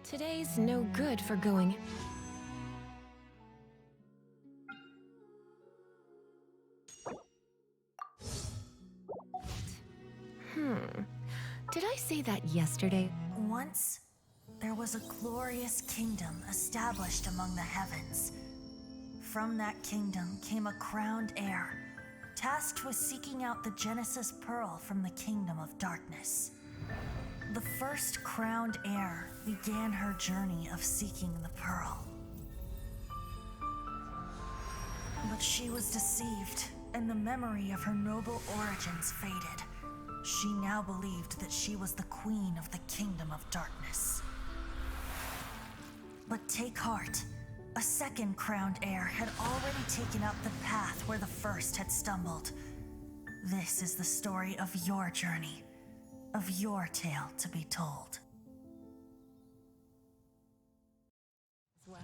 Today's no good for going. Did I say that yesterday? Once, there was a glorious kingdom established among the heavens. From that kingdom came a crowned heir, tasked with seeking out the Genesis Pearl from the kingdom of darkness. The first crowned heir began her journey of seeking the pearl. But she was deceived, and the memory of her noble origins faded. She now believed that she was the queen of the kingdom of darkness. But take heart. A second crowned heir had already taken up the path where the first had stumbled. This is the story of your journey, of your tale to be told. Well.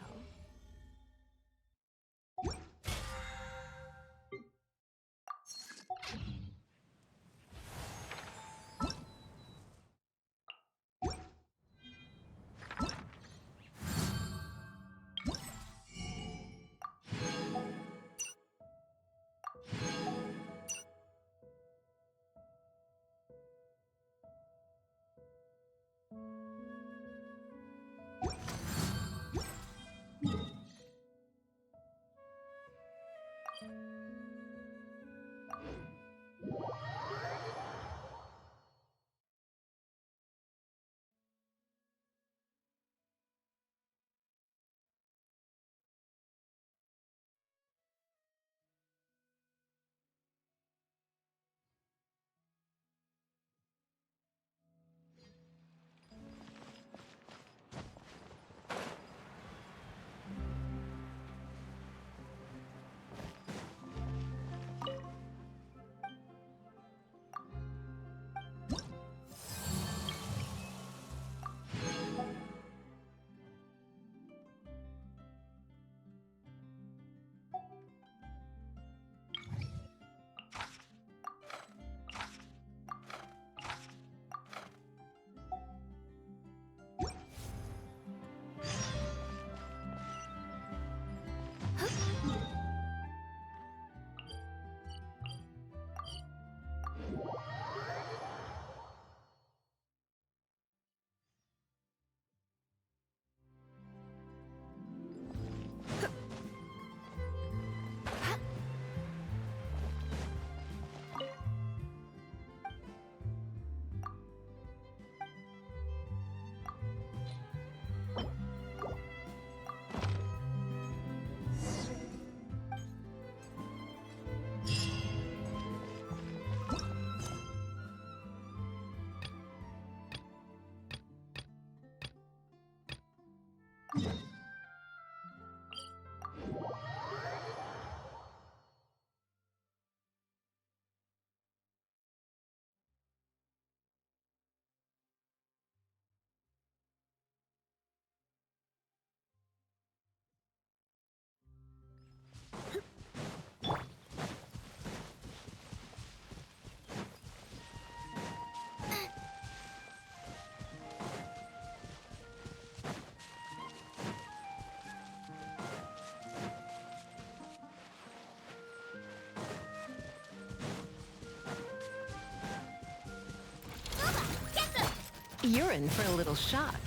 You're in for a little shock.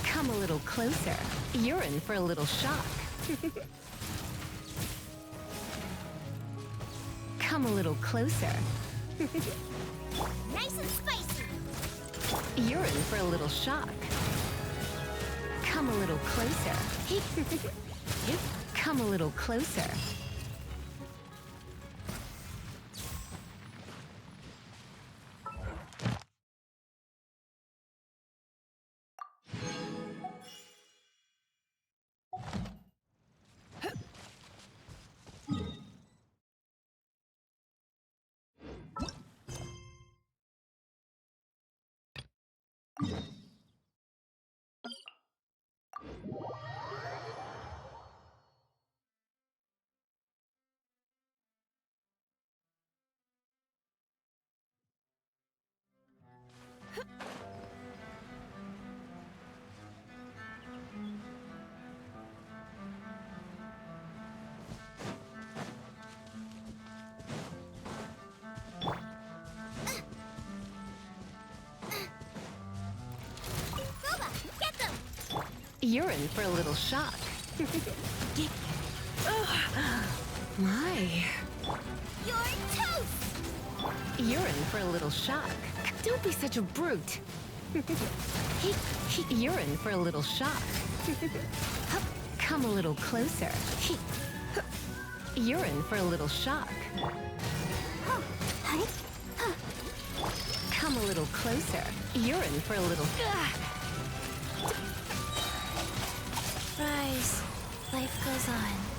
Come a little closer. You're in for a little shock. Come a little closer. Nice and spicy. You're in for a little shock. Come a little closer. Come a little closer. Boba, get them. You're in for a little shock. My. You're toast. You're in for a little shock. Don't be such a brute. You're in for a little shock. Come a little closer. You're in for a little shock. Come a little closer. You're in for a little... Rise. Life goes on.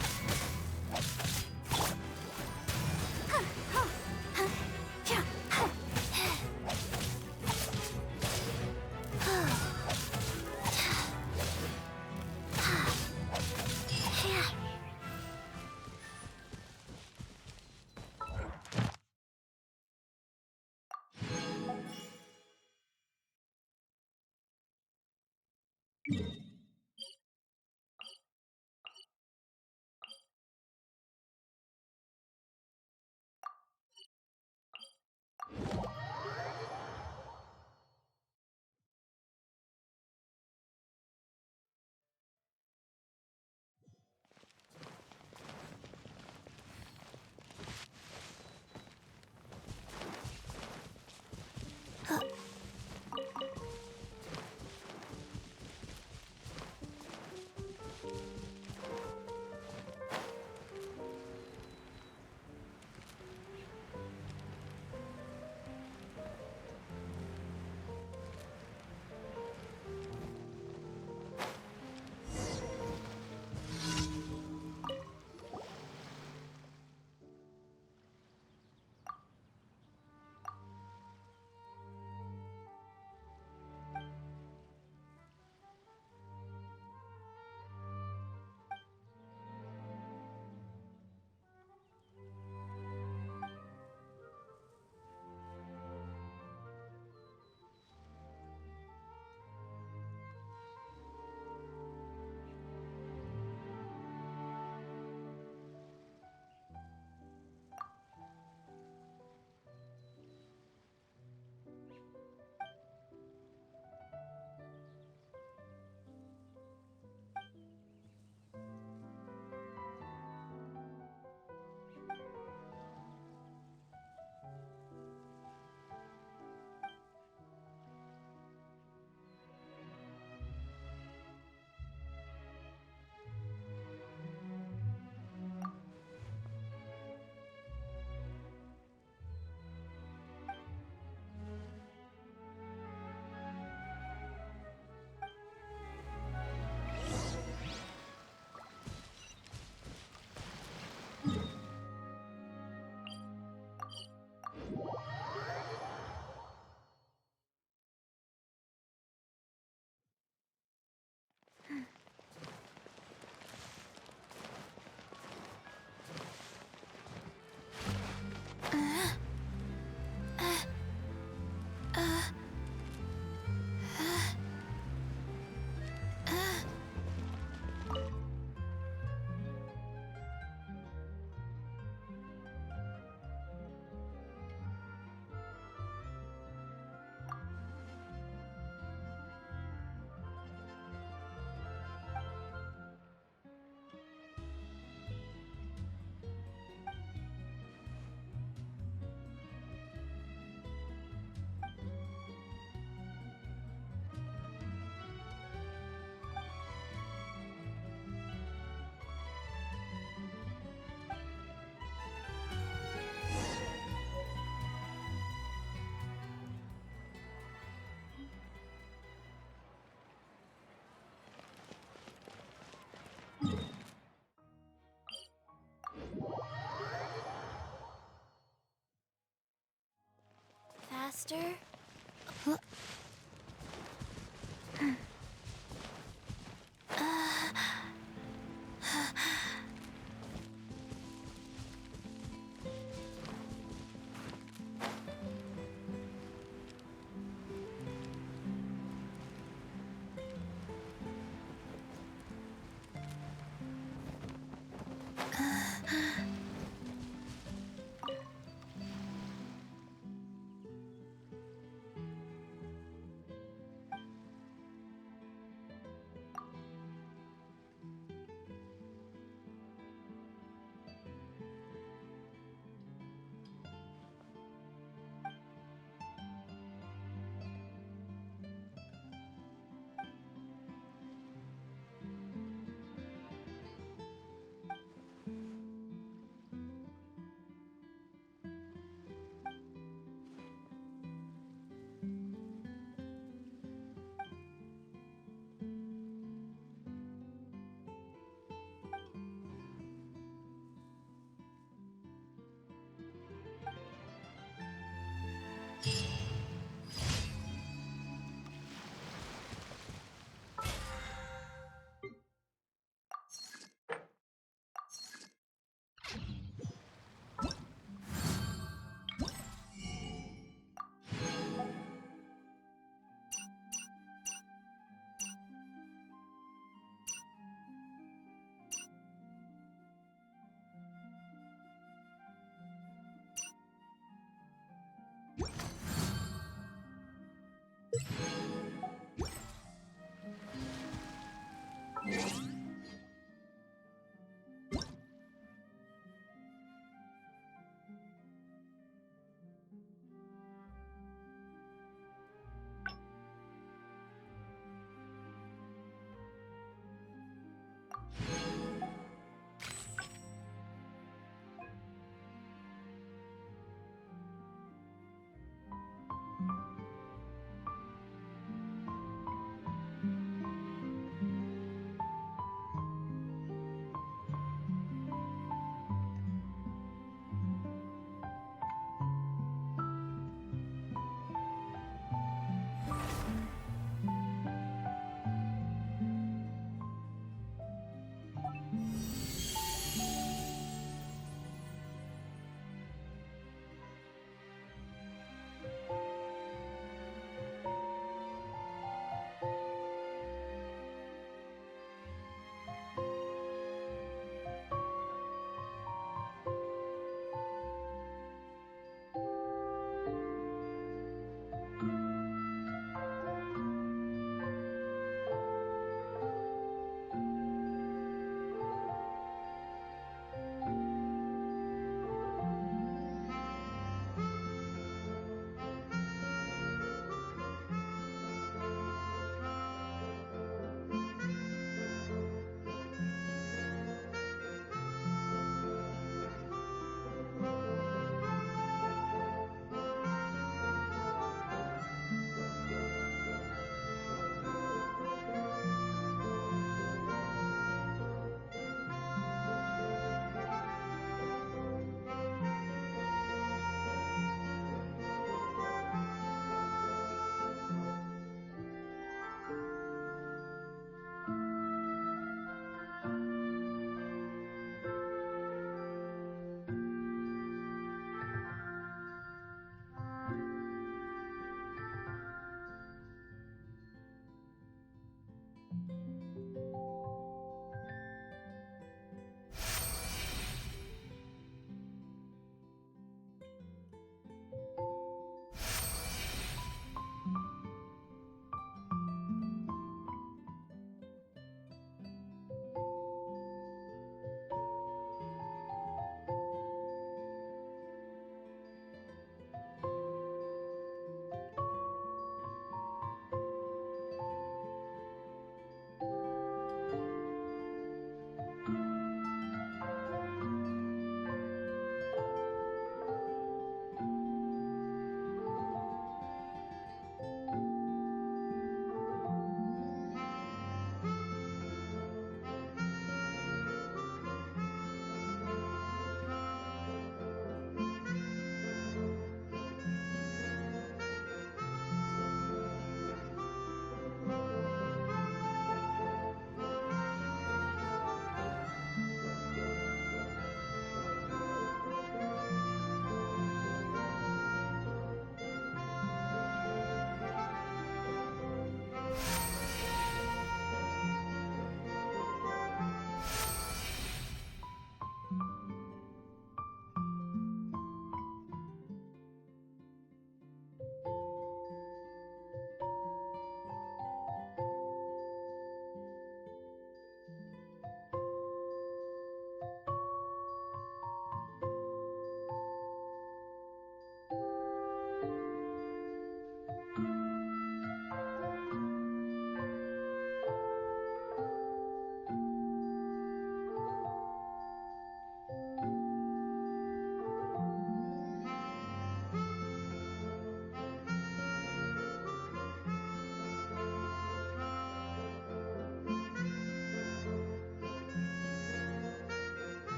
Master?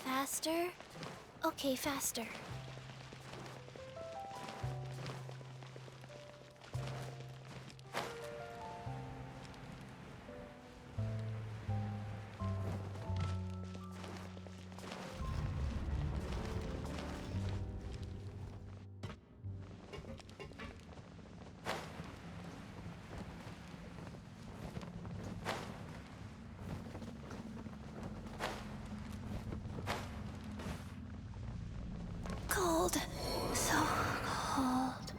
Faster? Okay, faster. Cold. So cold.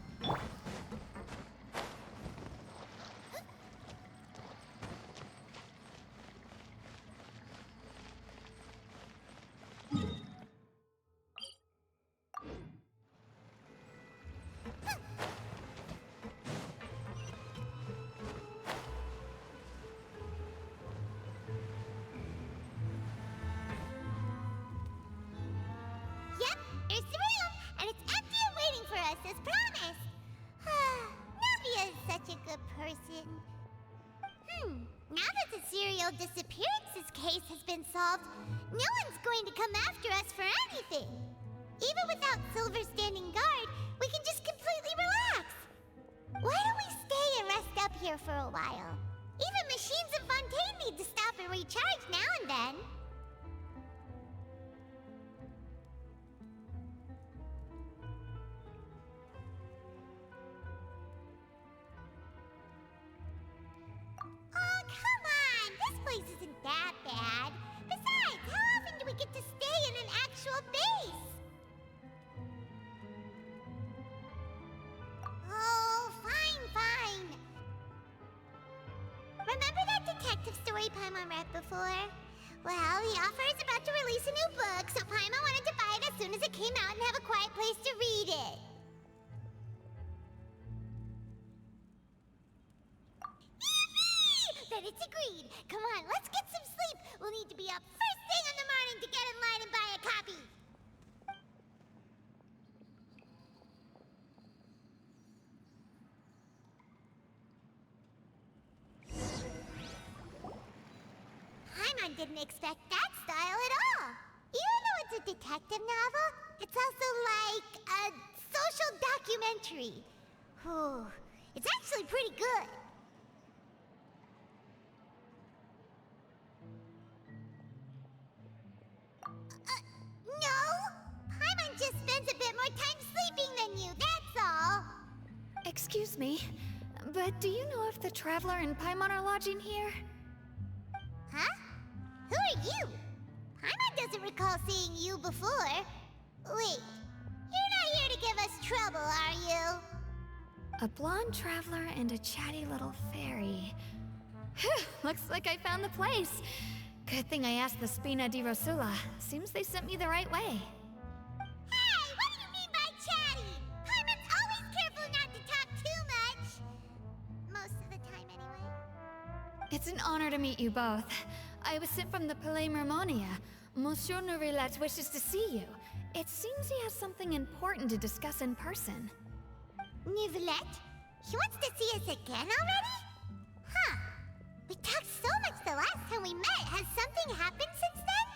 Yep, there's the room, and it's empty and waiting for us as promised. Navia is such a good person. Now that the serial disappearances case has been solved, no one's going to come after us for anything. Even without Silver standing guard, we can just completely relax. Why don't we stay and rest up here for a while? Even machines in Fontaine need to stop and recharge now and then. Oh, come on! This place isn't that bad. Besides, how often do we get to stay in an actual base? Oh, fine. Remember that detective story Paimon read before? Well, the author is about to release a new book, so Paimon wanted to buy it as soon as it came out and have a quiet place to read it. Yippee! Then it's agreed. Come on, let's get some sleep. We'll need to be up first thing in the morning to get in line and buy a copy. Paimon didn't expect that style at all. Even though it's a detective novel, it's also like a social documentary. Whew. It's actually pretty good. No! Paimon just spends a bit more time sleeping than you, that's all. Excuse me, but do you know if the Traveler and Paimon are lodging here? Huh? Who are you? Paimon doesn't recall seeing you before. Wait, you're not here to give us trouble, are you? A blonde traveler and a chatty little fairy. Whew, looks like I found the place. Good thing I asked the Spina di Rosula. Seems they sent me the right way. Hey, what do you mean by chatty? Paimon's always careful not to talk too much. Most of the time, anyway. It's an honor to meet you both. I was sent from the Palais Mermonia. Monsieur Nourillet wishes to see you. It seems he has something important to discuss in person. Nivelette? He wants to see us again already? Huh. We talked so much the last time we met. Has something happened since then?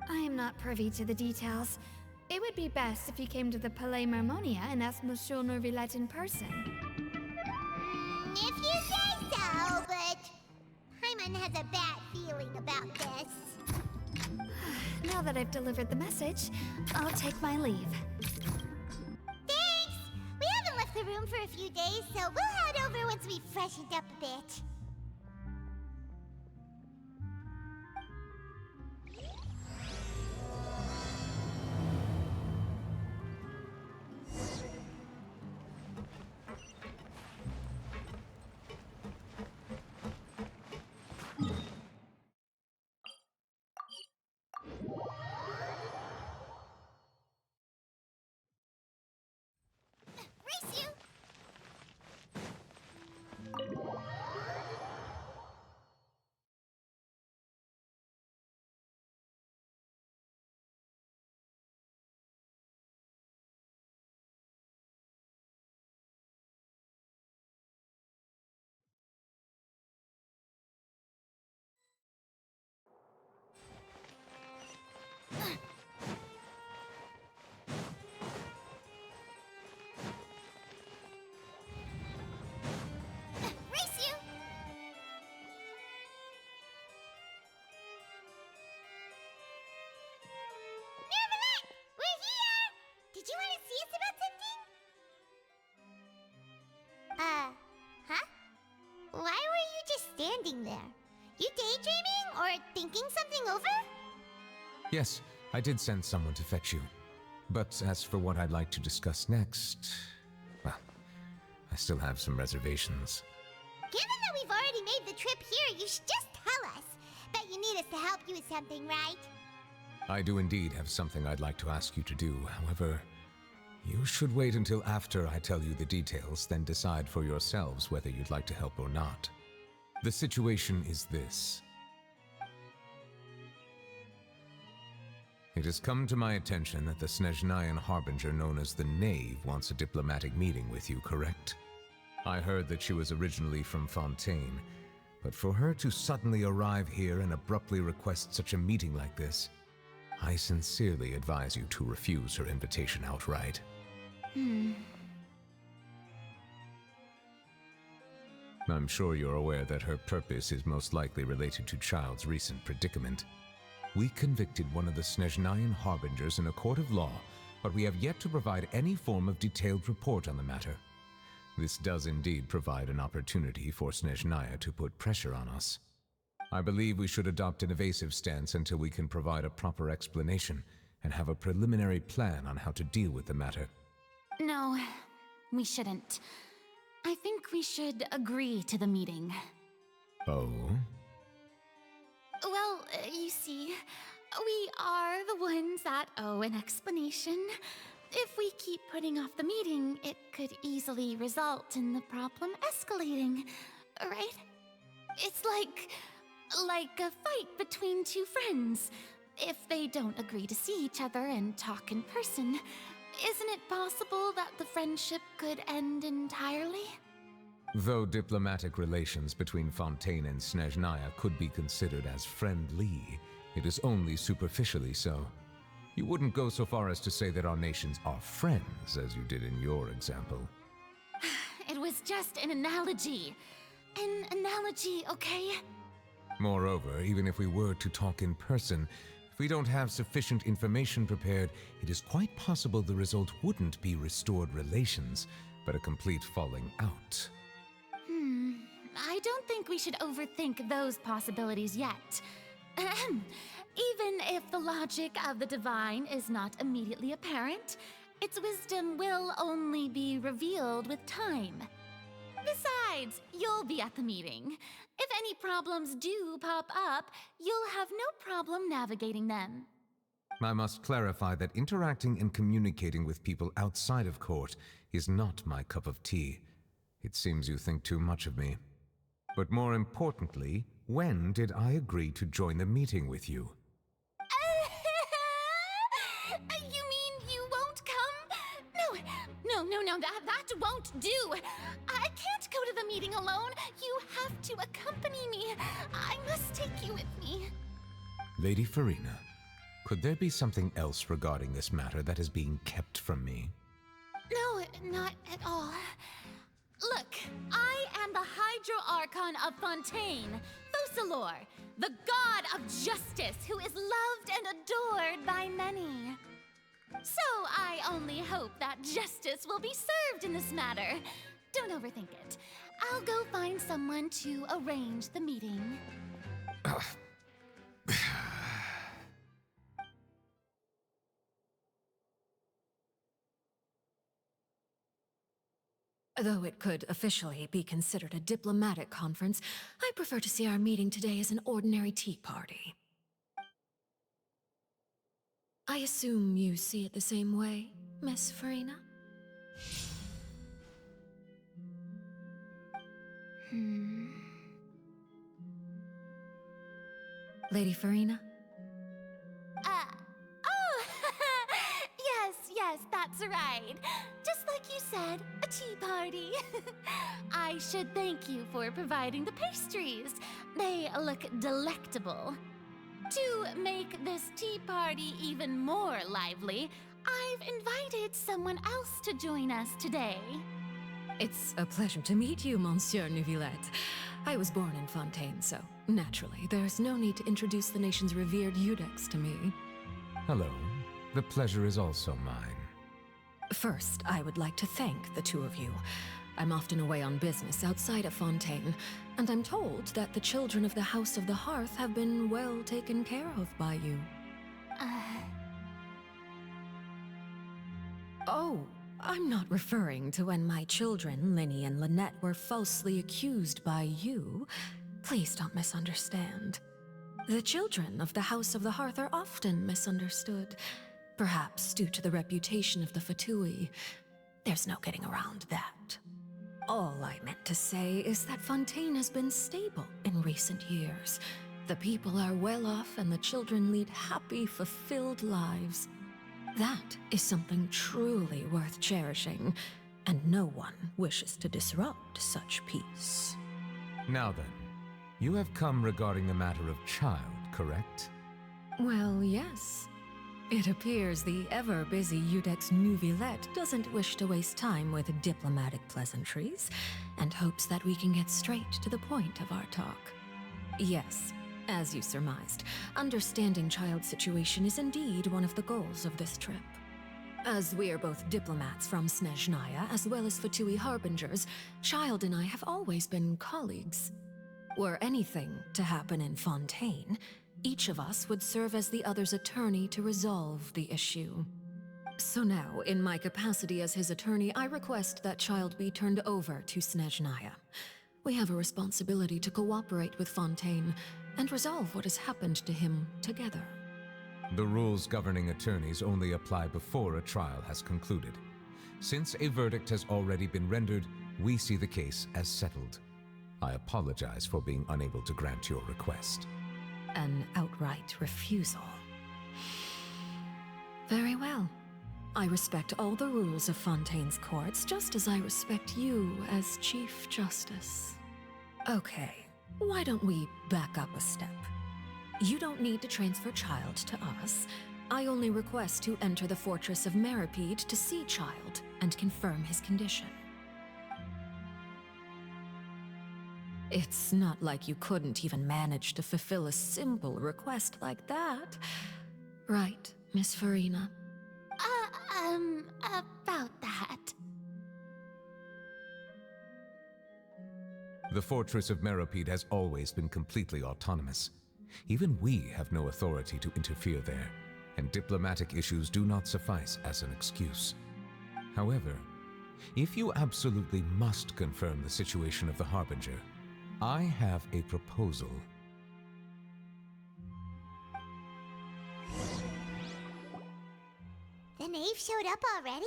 I am not privy to the details. It would be best if you came to the Palais Mermonia and asked Monsieur Nourillet in person. If you say so, but Paimon has a bad feeling about this. Now that I've delivered the message, I'll take my leave. Thanks! We haven't left the room for a few days, so we'll head over once we've freshened up a bit. standing there? You daydreaming or thinking something over? Yes, I did send someone to fetch you. But as for what I'd like to discuss next, well, I still have some reservations. Given that we've already made the trip here, you should just tell us. Bet you need us to help you with something, right? I do indeed have something I'd like to ask you to do. However, you should wait until after I tell you the details, then decide for yourselves whether you'd like to help or not. The situation is this. It has come to my attention that the Snezhnayan Harbinger known as the Knave wants a diplomatic meeting with you, correct? I heard that she was originally from Fontaine, but for her to suddenly arrive here and abruptly request such a meeting like this, I sincerely advise you to refuse her invitation outright. I'm sure you're aware that her purpose is most likely related to Child's recent predicament. We convicted one of the Snezhnayan Harbingers in a court of law, but we have yet to provide any form of detailed report on the matter. This does indeed provide an opportunity for Snezhnaya to put pressure on us. I believe we should adopt an evasive stance until we can provide a proper explanation and have a preliminary plan on how to deal with the matter. No, we shouldn't. I think we should agree to the meeting. Oh? Well, you see, we are the ones that owe an explanation. If we keep putting off the meeting, it could easily result in the problem escalating, right? It's like a fight between two friends. If they don't agree to see each other and talk in person, isn't it possible that the friendship could end entirely? Though diplomatic relations between Fontaine and Snezhnaya could be considered as friendly, it is only superficially so. You wouldn't go so far as to say that our nations are friends, as you did in your example. It was just an analogy. An analogy, okay? Moreover, even if we were to talk in person, if we don't have sufficient information prepared, it is quite possible the result wouldn't be restored relations, but a complete falling out. I don't think we should overthink those possibilities yet. Ahem. Even if the logic of the divine is not immediately apparent, its wisdom will only be revealed with time. Besides, you'll be at the meeting. If any problems do pop up, you'll have no problem navigating them. I must clarify that interacting and communicating with people outside of court is not my cup of tea. It seems you think too much of me. But more importantly, when did I agree to join the meeting with you? You mean you won't come? No, that won't do. I can't go to the meeting alone. You have to accompany me. I must take you with me. Lady Farina, could there be something else regarding this matter that is being kept from me? No, not at all. Look, I am the Hydro Archon of Fontaine, Focalor, the god of justice who is loved and adored by many. So I only hope that justice will be served in this matter. Don't overthink it. I'll go find someone to arrange the meeting. Though it could officially be considered a diplomatic conference, I prefer to see our meeting today as an ordinary tea party. I assume you see it the same way, Miss Farina? Lady Farina? Yes, that's right. Just like you said, a tea party. I should thank you for providing the pastries. They look delectable. To make this tea party even more lively, I've invited someone else to join us today. It's a pleasure to meet you, Monsieur Neuvillette. I was born in Fontaine, so naturally, there's no need to introduce the nation's revered Eudex to me. Hello. The pleasure is also mine. First, I would like to thank the two of you. I'm often away on business outside of Fontaine, and I'm told that the children of the House of the Hearth have been well taken care of by you. Oh, I'm not referring to when my children, Linny and Lynette, were falsely accused by you. Please don't misunderstand. The children of the House of the Hearth are often misunderstood, perhaps due to the reputation of the Fatui. There's no getting around that. All I meant to say is that Fontaine has been stable in recent years. The people are well off and the children lead happy, fulfilled lives. That is something truly worth cherishing, and no one wishes to disrupt such peace. Now then, you have come regarding the matter of child, correct? Well, yes. It appears the ever-busy Iudex Neuvillette doesn't wish to waste time with diplomatic pleasantries, and hopes that we can get straight to the point of our talk. Yes, as you surmised, understanding Child's situation is indeed one of the goals of this trip. As we are both diplomats from Snezhnaya as well as Fatui Harbingers, Child and I have always been colleagues. Were anything to happen in Fontaine, each of us would serve as the other's attorney to resolve the issue. So now, in my capacity as his attorney, I request that Child be turned over to Snezhnaya. We have a responsibility to cooperate with Fontaine and resolve what has happened to him together. The rules governing attorneys only apply before a trial has concluded. Since a verdict has already been rendered, we see the case as settled. I apologize for being unable to grant your request. An outright refusal. Very well. I respect all the rules of Fontaine's courts, just as I respect you as Chief Justice. Okay, why don't we back up a step? You don't need to transfer Child to us. I only request to enter the Fortress of Meripede to see Child and confirm his condition. It's not like you couldn't even manage to fulfill a simple request like that. Right, Miss Farina? About that. The Fortress of Meripede has always been completely autonomous. Even we have no authority to interfere there, and diplomatic issues do not suffice as an excuse. However, if you absolutely must confirm the situation of the Harbinger, I have a proposal. The knave showed up already?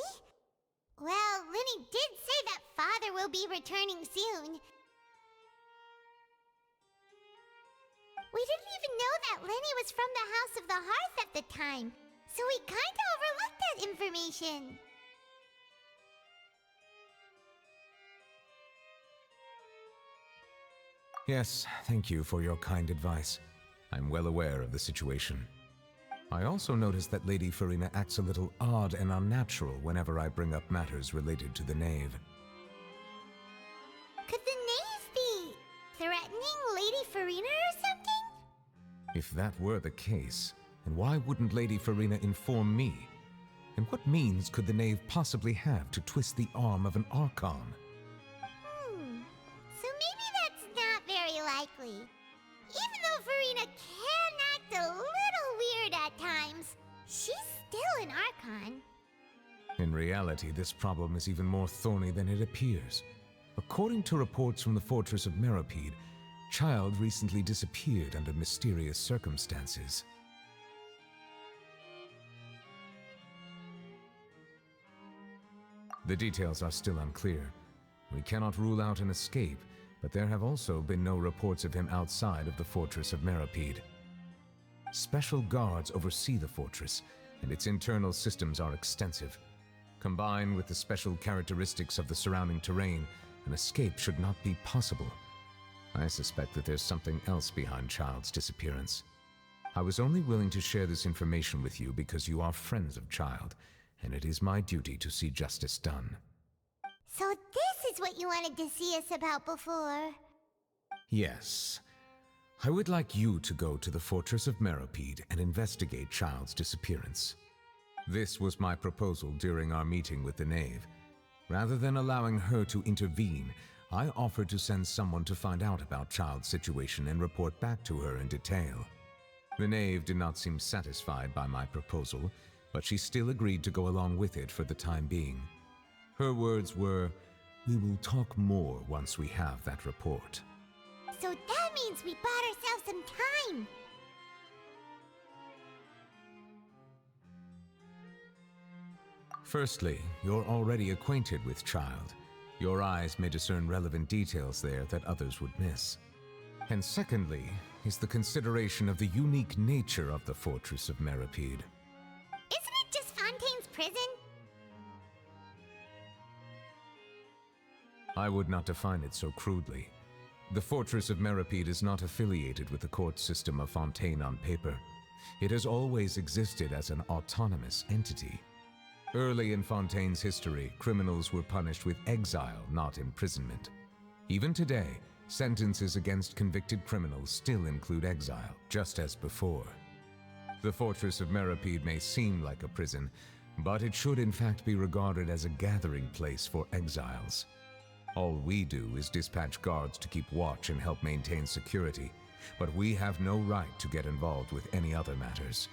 Well, Linny did say that Father will be returning soon. We didn't even know that Linny was from the House of the Hearth at the time, so we kinda overlooked that information. Yes, thank you for your kind advice. I'm well aware of the situation. I also noticed that Lady Farina acts a little odd and unnatural whenever I bring up matters related to the knave. Could the knave be threatening Lady Farina or something? If that were the case, then why wouldn't Lady Farina inform me? And what means could the knave possibly have to twist the arm of an Archon? So maybe that's not very likely. Even though Farina can act a little weird at times, she's still an Archon. In reality, this problem is even more thorny than it appears. According to reports from the Fortress of Meripede, Child recently disappeared under mysterious circumstances. The details are still unclear. We cannot rule out an escape, but there have also been no reports of him outside of the Fortress of Meripede. Special guards oversee the fortress, and its internal systems are extensive. Combined with the special characteristics of the surrounding terrain, an escape should not be possible. I suspect that there's something else behind Child's disappearance. I was only willing to share this information with you because you are friends of Child, and it is my duty to see justice done. So this is what you wanted to see us about before. Yes. I would like you to go to the Fortress of Meripede and investigate Child's disappearance. This was my proposal during our meeting with the knave. Rather than allowing her to intervene, I offered to send someone to find out about Child's situation and report back to her in detail. The knave did not seem satisfied by my proposal, but she still agreed to go along with it for the time being. Her words were, "We will talk more once we have that report." So that means we bought ourselves some time. Firstly, you're already acquainted with Child. Your eyes may discern relevant details there that others would miss. And secondly, is the consideration of the unique nature of the Fortress of Meripede. Isn't it just Fontaine's prison? I would not define it so crudely. The Fortress of Meripede is not affiliated with the court system of Fontaine on paper. It has always existed as an autonomous entity. Early in Fontaine's history, criminals were punished with exile, not imprisonment. Even today, sentences against convicted criminals still include exile, just as before. The Fortress of Meripede may seem like a prison, but it should in fact be regarded as a gathering place for exiles. All we do is dispatch guards to keep watch and help maintain security, but we have no right to get involved with any other matters.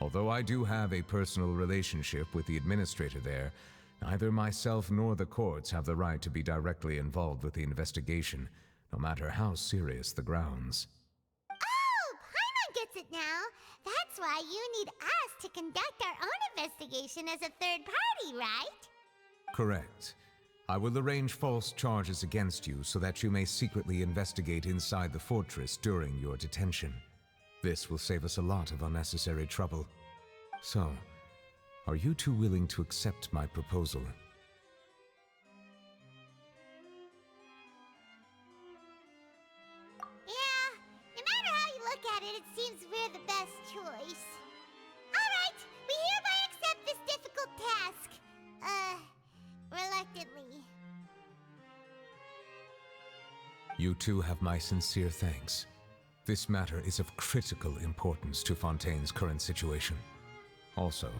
Although I do have a personal relationship with the administrator there, neither myself nor the courts have the right to be directly involved with the investigation, no matter how serious the grounds. Oh, Paimon gets it now. That's why you need us to conduct our own investigation as a third party, right? Correct. I will arrange false charges against you so that you may secretly investigate inside the fortress during your detention. This will save us a lot of unnecessary trouble. So, are you two willing to accept my proposal? Yeah, no matter how you look at it, it seems we're the best choice. Alright, we hereby accept this difficult task. Reluctantly. You two have my sincere thanks. This matter is of critical importance to Fontaine's current situation. Also,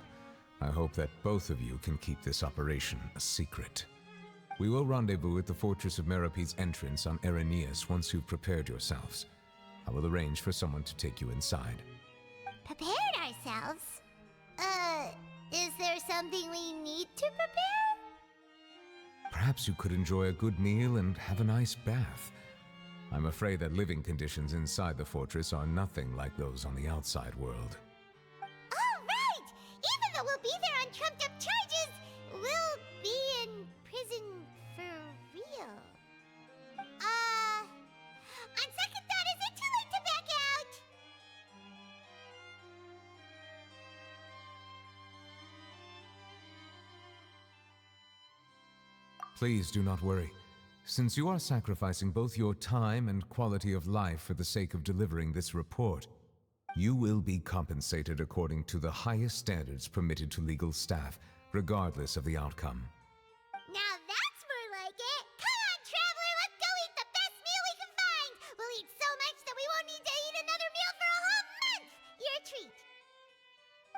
I hope that both of you can keep this operation a secret. We will rendezvous at the Fortress of Meripede's entrance on Erinius once you've prepared yourselves. I will arrange for someone to take you inside. Prepared ourselves? Is there something we need to prepare? Perhaps you could enjoy a good meal and have a nice bath. I'm afraid that living conditions inside the fortress are nothing like those on the outside world. Oh, right! Even though we'll be there on trumped-up charges, we'll be in prison for real. On second thought, is it too late to back out? Please do not worry. Since you are sacrificing both your time and quality of life for the sake of delivering this report, you will be compensated according to the highest standards permitted to legal staff, regardless of the outcome. Now that's more like it! Come on, traveler, let's go eat the best meal we can find! We'll eat so much that we won't need to eat another meal for a whole month! You're a treat!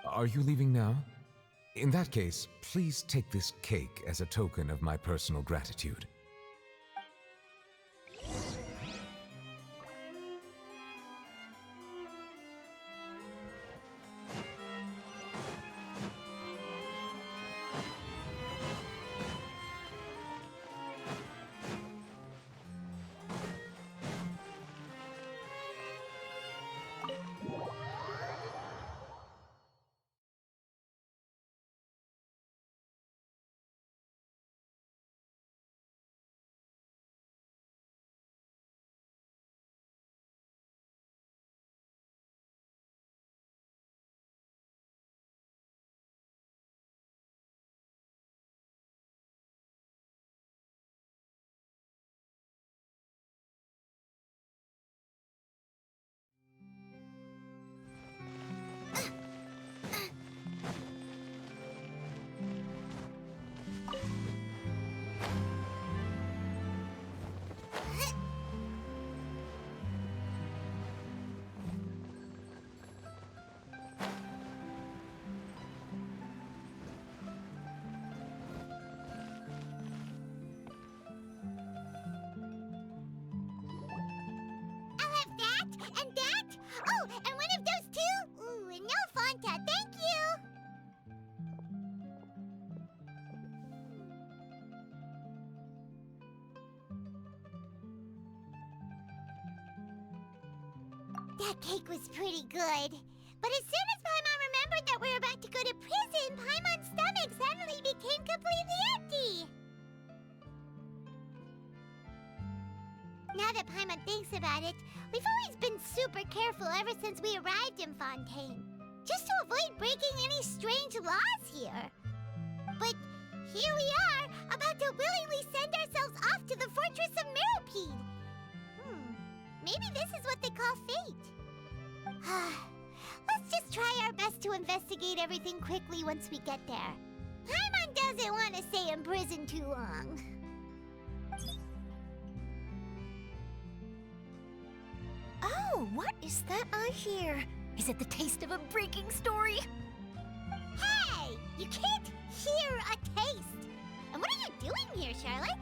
Are you leaving now? In that case, please take this cake as a token of my personal gratitude. Oh, and one of those two? Ooh, and no Fanta, thank you! That cake was pretty good. But as soon as Paimon remembered that we were about to go to prison, Paimon's stomach suddenly became completely empty. Now that Paimon thinks about it, we've always been super careful ever since we arrived in Fontaine. Just to avoid breaking any strange laws here. But here we are, about to willingly send ourselves off to the Fortress of Meropide. Maybe this is what they call fate. Let's just try our best to investigate everything quickly once we get there. Paimon doesn't want to stay in prison too long. Oh, what is that I hear? Is it the taste of a breaking story? Hey! You can't hear a taste! And what are you doing here, Charlotte?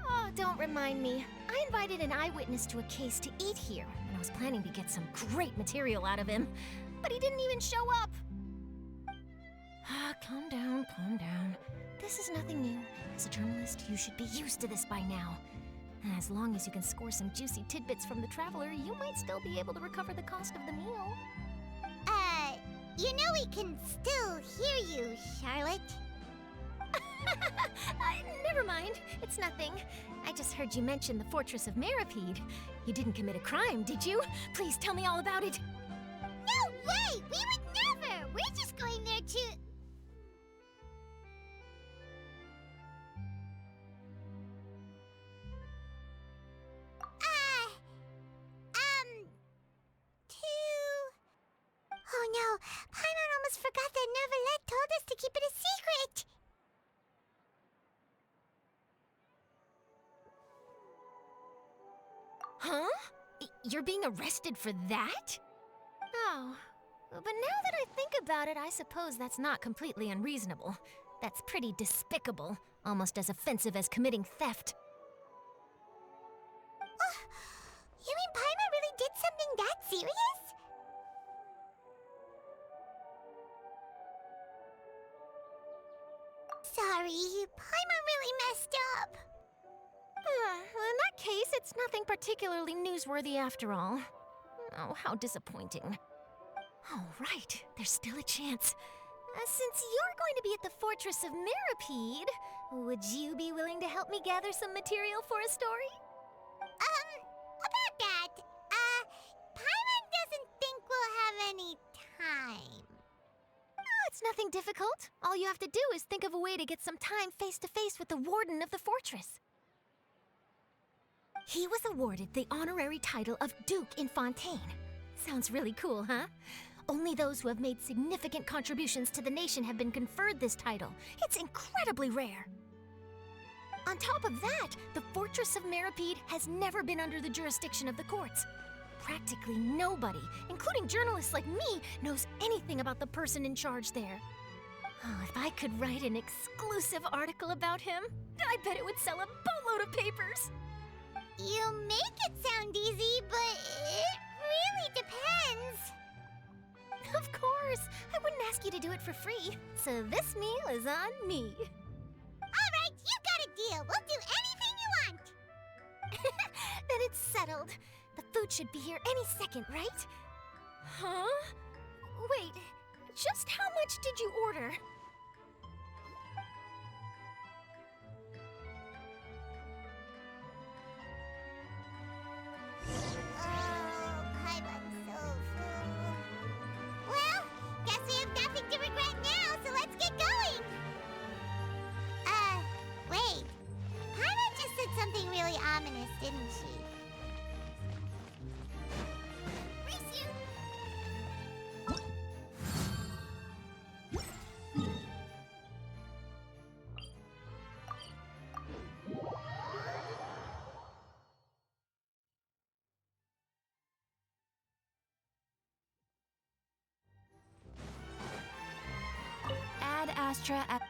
Oh, don't remind me. I invited an eyewitness to a case to eat here, and I was planning to get some great material out of him, but he didn't even show up. Calm down, calm down. This is nothing new. As a journalist, you should be used to this by now. As long as you can score some juicy tidbits from the traveler, you might still be able to recover the cost of the meal. You know we can still hear you, Charlotte. Never mind. It's nothing. I just heard you mention the Fortress of Meropide. You didn't commit a crime, did you? Please tell me all about it. No way! We would never! We're just going there to... Oh no, Paimon almost forgot that Neverlet told us to keep it a secret! Huh? You're being arrested for that? Oh, but now that I think about it, I suppose that's not completely unreasonable. That's pretty despicable, almost as offensive as committing theft. You mean Paimon really did something that serious? Sorry, Paimon really messed up. In that case, it's nothing particularly newsworthy after all. Oh, how disappointing. All right, there's still a chance. Since you're going to be at the Fortress of Meropide, would you be willing to help me gather some material for a story? About that, Paimon doesn't think we'll have any time. Oh, it's nothing difficult. All you have to do is think of a way to get some time face-to-face with the warden of the fortress. He was awarded the honorary title of Duke in Fontaine. Sounds really cool, huh? Only those who have made significant contributions to the nation have been conferred this title. It's incredibly rare. On top of that, the Fortress of Meropide has never been under the jurisdiction of the courts. Practically nobody, including journalists like me, knows anything about the person in charge there. Oh, if I could write an exclusive article about him, I bet it would sell a boatload of papers. You make it sound easy, but it really depends. Of course, I wouldn't ask you to do it for free, so this meal is on me. All right, you got a deal. We'll do anything you want. Then it's settled. The food should be here any second, right? Huh? Wait, just how much did you order? Oh, Paimon's so full. Well, guess we have nothing to regret now, so let's get going. Wait. Paimon just said something really ominous, didn't she? Ad Astra at...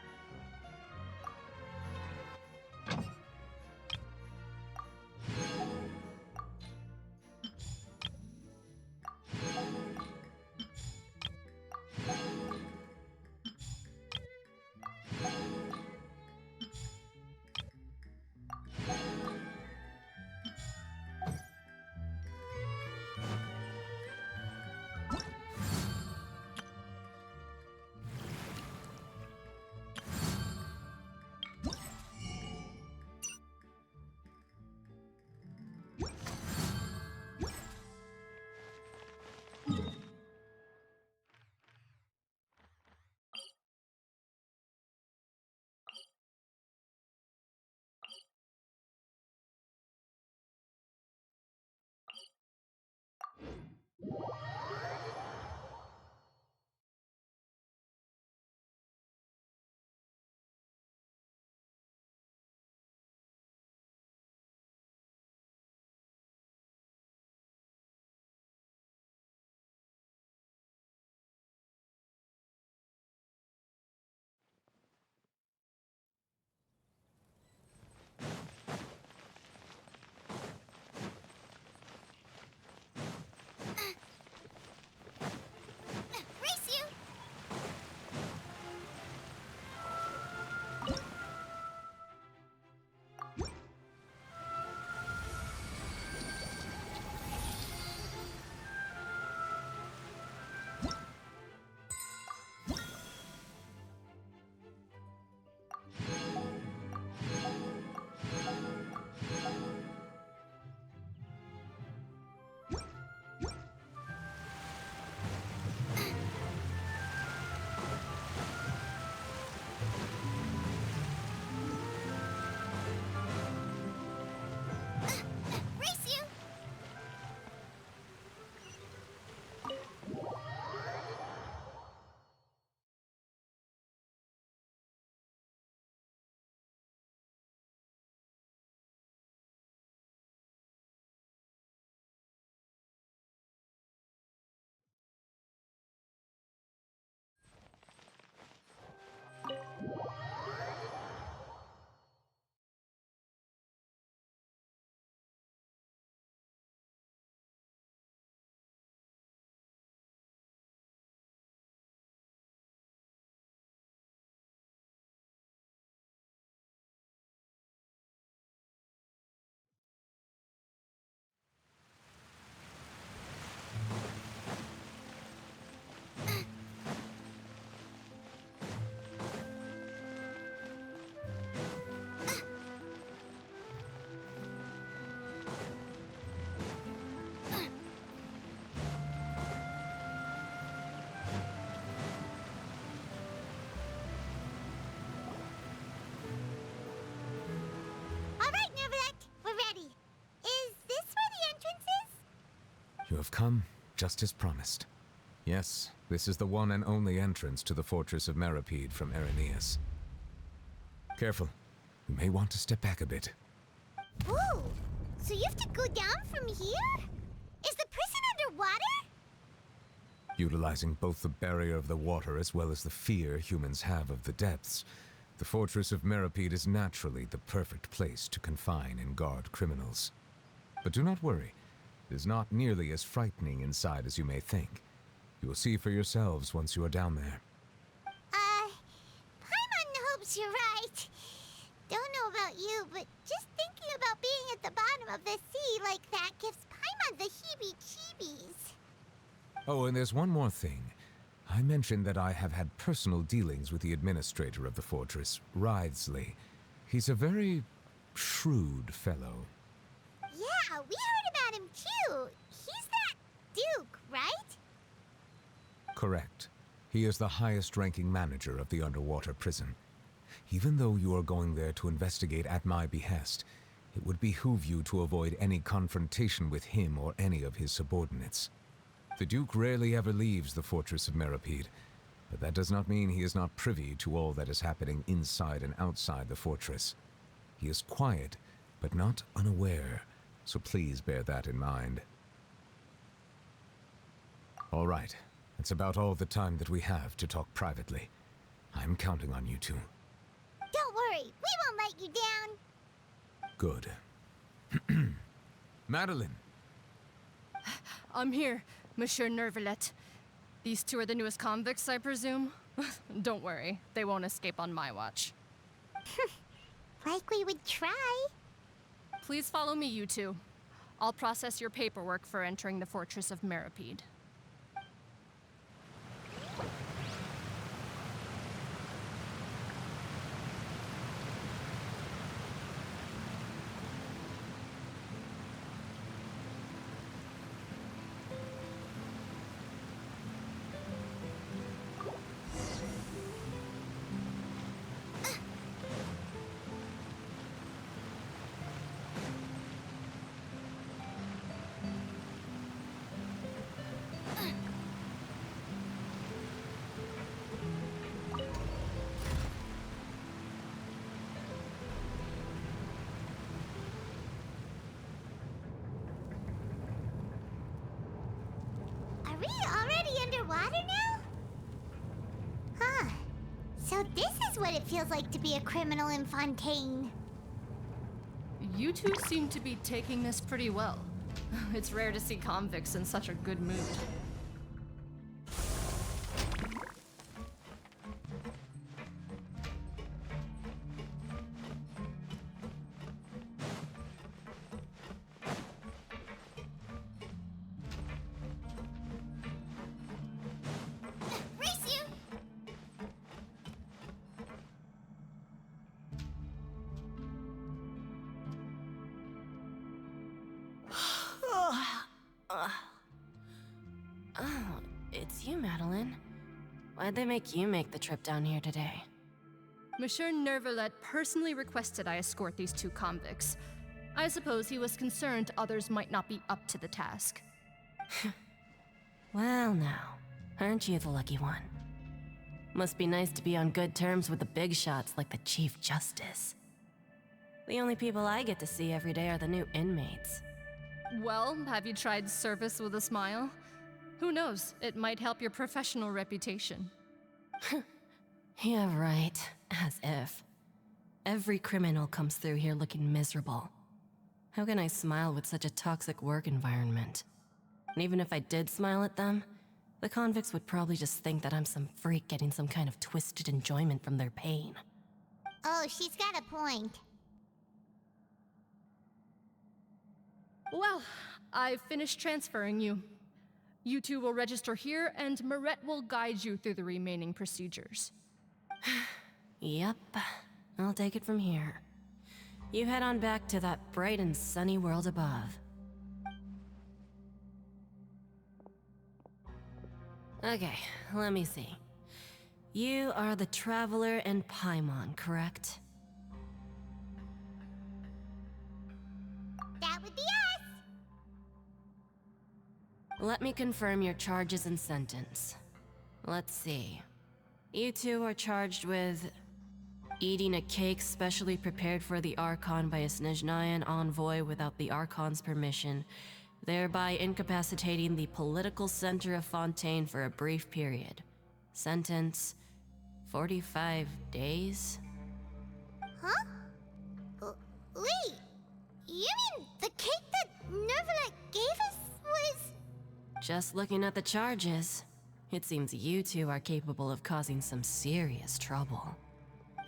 Race you! Alright, Neverland, we're ready. Is this where the entrance is? You have come just as promised. Yes, this is the one and only entrance to the fortress of Meripede from Araneus. Careful. You may want to step back a bit. Whoa! So you have to go down from here? Is the prison underwater? Utilizing both the barrier of the water as well as the fear humans have of the depths, the fortress of Meripede is naturally the perfect place to confine and guard criminals. But do not worry. It is not nearly as frightening inside as you may think. You will see for yourselves once you are down there. Paimon hopes you're right. Don't know about you, but just thinking about being at the bottom of the sea like that gives Paimon the heebie-jeebies. Oh, and there's one more thing. I mentioned that I have had personal dealings with the administrator of the fortress, Wriothesley. He's a very shrewd fellow. Yeah, we heard about him too. He's that Duke, right? Correct. He is the highest-ranking manager of the underwater prison. Even though you are going there to investigate at my behest, it would behoove you to avoid any confrontation with him or any of his subordinates. The Duke rarely ever leaves the fortress of Meripede, but that does not mean he is not privy to all that is happening inside and outside the fortress. He is quiet, but not unaware, so please bear that in mind. All right, that's about all the time that we have to talk privately. I'm counting on you two. Don't worry, we won't let you down. Good. Madeline! I'm here, Monsieur Nervalet. These two are the newest convicts, I presume? Don't worry, they won't escape on my watch. Like we would try. Please follow me, you two. I'll process your paperwork for entering the Fortress of Meripede. Are we already underwater now? Huh. So this is what it feels like to be a criminal in Fontaine. You two seem to be taking this pretty well. It's rare to see convicts in such a good mood. Race you! Oh, it's you, Madeline. Why'd they make you make the trip down here today? Monsieur Nervalet personally requested I escort these two convicts. I suppose he was concerned others might not be up to the task. Well now, aren't you the lucky one? Must be nice to be on good terms with the big shots like the Chief Justice. The only people I get to see every day are the new inmates. Well, have you tried service with a smile? Who knows, it might help your professional reputation. Yeah, right. As if. Every criminal comes through here looking miserable. How can I smile with such a toxic work environment? And even if I did smile at them, the convicts would probably just think that I'm some freak getting some kind of twisted enjoyment from their pain. Oh, she's got a point. Well, I've finished transferring you. You two will register here, and Marette will guide you through the remaining procedures. Yep, I'll take it from here. You head on back to that bright and sunny world above. Okay, let me see. You are the Traveler and Paimon, correct? That would be us! Let me confirm your charges and sentence. Let's see. You two are charged with eating a cake specially prepared for the Archon by a Snezhnayan envoy without the Archon's permission, thereby incapacitating the political center of Fontaine for a brief period. Sentence: 45 days? Huh? Wait, you mean the cake that Nervalet gave us was... Just looking at the charges, it seems you two are capable of causing some serious trouble.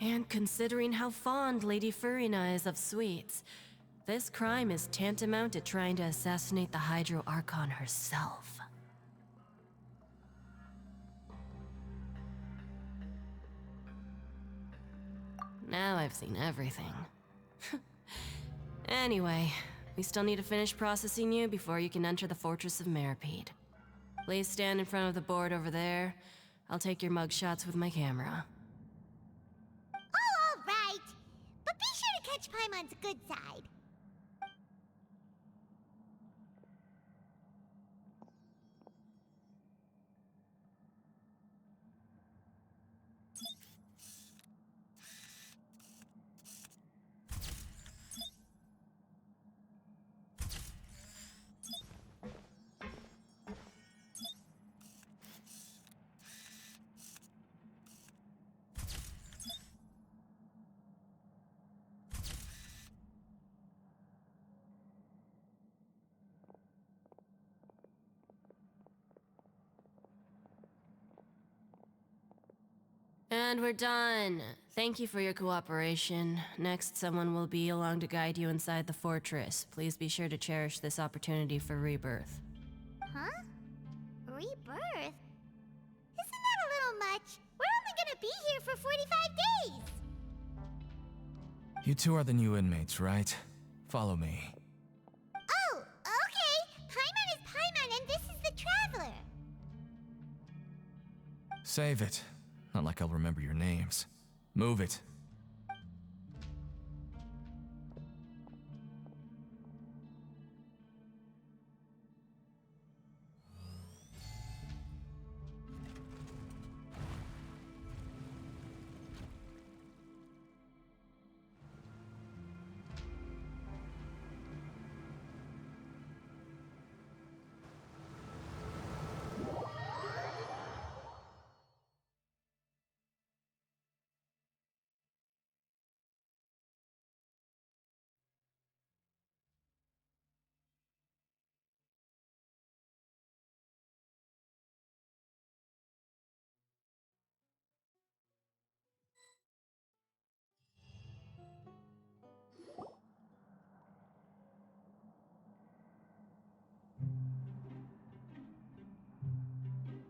And considering how fond Lady Furina is of sweets, this crime is tantamount to trying to assassinate the Hydro Archon herself. Now I've seen everything. Anyway, we still need to finish processing you before you can enter the Fortress of Meripede. Please stand in front of the board over there. I'll take your mugshots with my camera. Oh, all right. But be sure to catch Paimon's good side. And we're done. Thank you for your cooperation. Next, someone will be along to guide you inside the fortress. Please be sure to cherish this opportunity for rebirth. Huh? Rebirth? Isn't that a little much? We're only gonna be here for 45 days! You two are the new inmates, right? Follow me. Oh, okay! Paimon is Paimon and this is the Traveler! Save it. Not like I'll remember your names. Move it.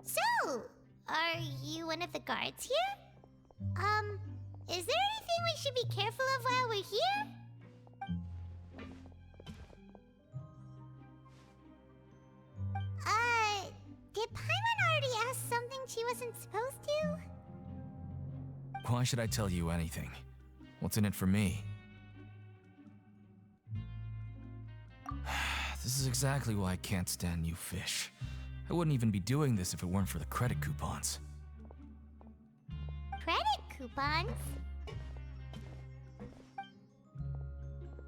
So, are you one of the guards here? Is there anything we should be careful of while we're here? Did Paimon already ask something she wasn't supposed to? Why should I tell you anything? What's in it for me? This is exactly why I can't stand you fish. I wouldn't even be doing this if it weren't for the credit coupons. Credit coupons?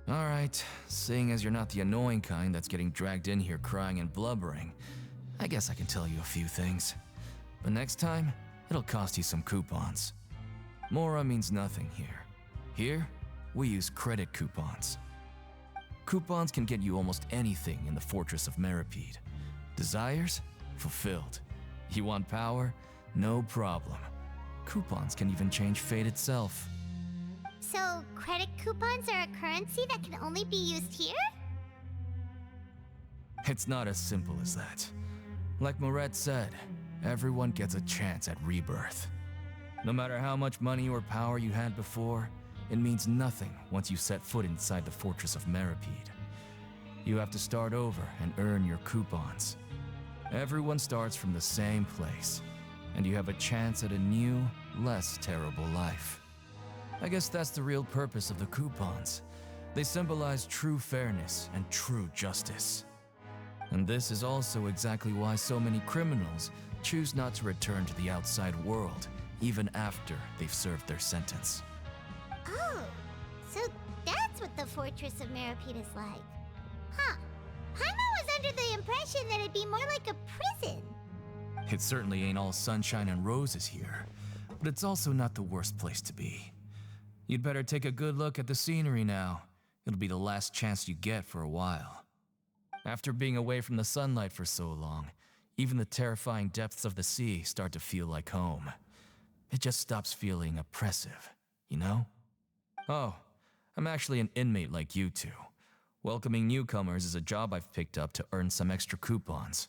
Alright, seeing as you're not the annoying kind that's getting dragged in here crying and blubbering, I guess I can tell you a few things. But next time, it'll cost you some coupons. Mora means nothing here. Here, we use credit coupons. Coupons can get you almost anything in the Fortress of Meripede. Desires? Fulfilled. You want power? No problem. Coupons can even change fate itself. So, credit coupons are a currency that can only be used here? It's not as simple as that. Like Moret said, everyone gets a chance at rebirth. No matter how much money or power you had before, it means nothing once you set foot inside the Fortress of Meripede. You have to start over and earn your coupons. Everyone starts from the same place, and you have a chance at a new, less terrible life. I guess that's the real purpose of the coupons. They symbolize true fairness and true justice. And this is also exactly why so many criminals choose not to return to the outside world, even after they've served their sentence. Oh, so that's what the Fortress of Meripede is like. Huh. Paimon was under the impression that it'd be more like a prison. It certainly ain't all sunshine and roses here, but it's also not the worst place to be. You'd better take a good look at the scenery now. It'll be the last chance you get for a while. After being away from the sunlight for so long, even the terrifying depths of the sea start to feel like home. It just stops feeling oppressive, you know? Oh, I'm actually an inmate like you two. Welcoming newcomers is a job I've picked up to earn some extra coupons.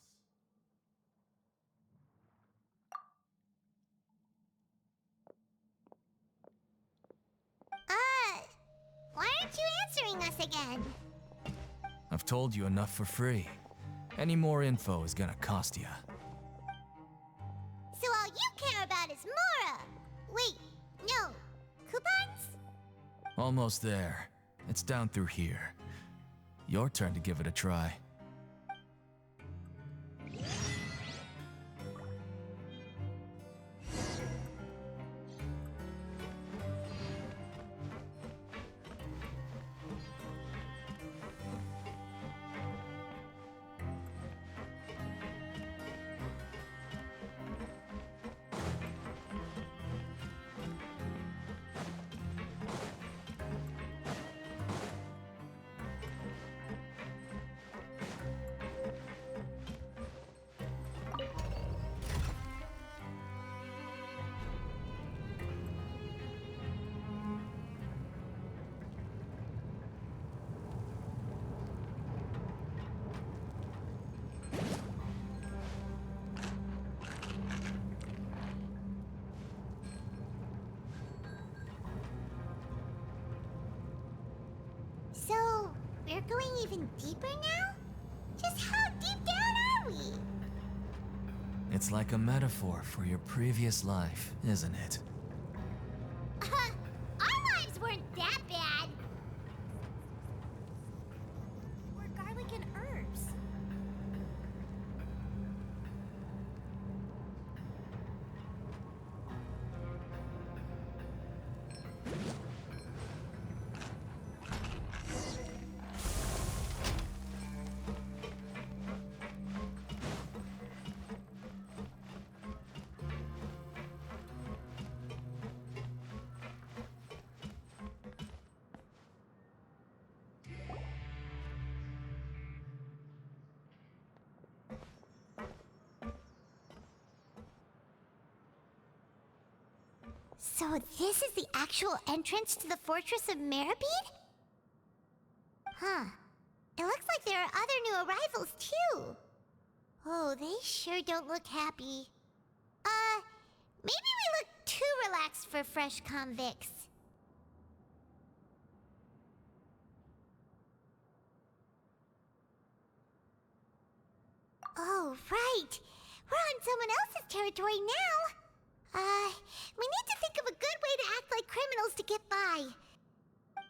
Why aren't you answering us again? I've told you enough for free. Any more info is gonna cost you. So all you care about is Mora! Wait, no. Coupons? Almost there. It's down through here. Your turn to give it a try. So, we're going even deeper now? Just how deep down are we? It's like a metaphor for your previous life, isn't it? Our lives weren't that bad. We're garlic and herbs. So this is the actual entrance to the Fortress of Meripede? Huh. It looks like there are other new arrivals, too. Oh, they sure don't look happy. Maybe we look too relaxed for fresh convicts. Oh, right. We're on someone else's territory now. We need to think of a good way to act like criminals to get by.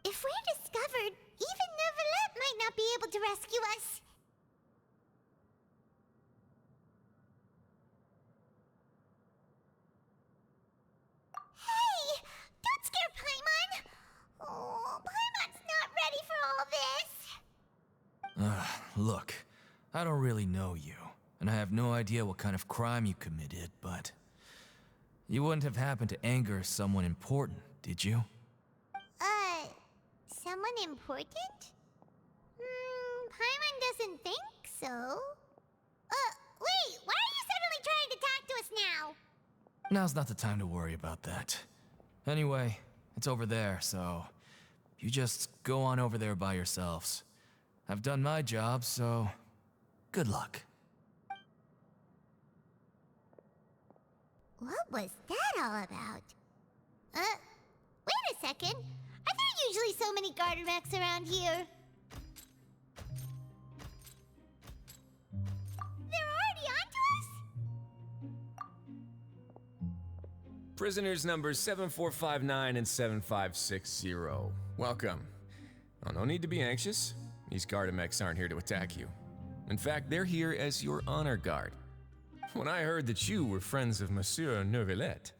If we're discovered, even Neuvillette might not be able to rescue us. Hey! Don't scare Paimon! Oh, Paimon's not ready for all this! Look, I don't really know you, and I have no idea what kind of crime you committed, but you wouldn't have happened to anger someone important, did you? Someone important? Paimon doesn't think so. Wait, why are you suddenly trying to talk to us now? Now's not the time to worry about that. Anyway, it's over there, so you just go on over there by yourselves. I've done my job, so good luck. What was that all about? Wait a second. Are there usually so many garter mechs around here? They're already onto us? Prisoners numbers 7459 and 7560. Welcome. Oh, no need to be anxious. These Gardamex aren't here to attack you. In fact, they're here as your honor guard. When I heard that you were friends of Monsieur Neuvillette,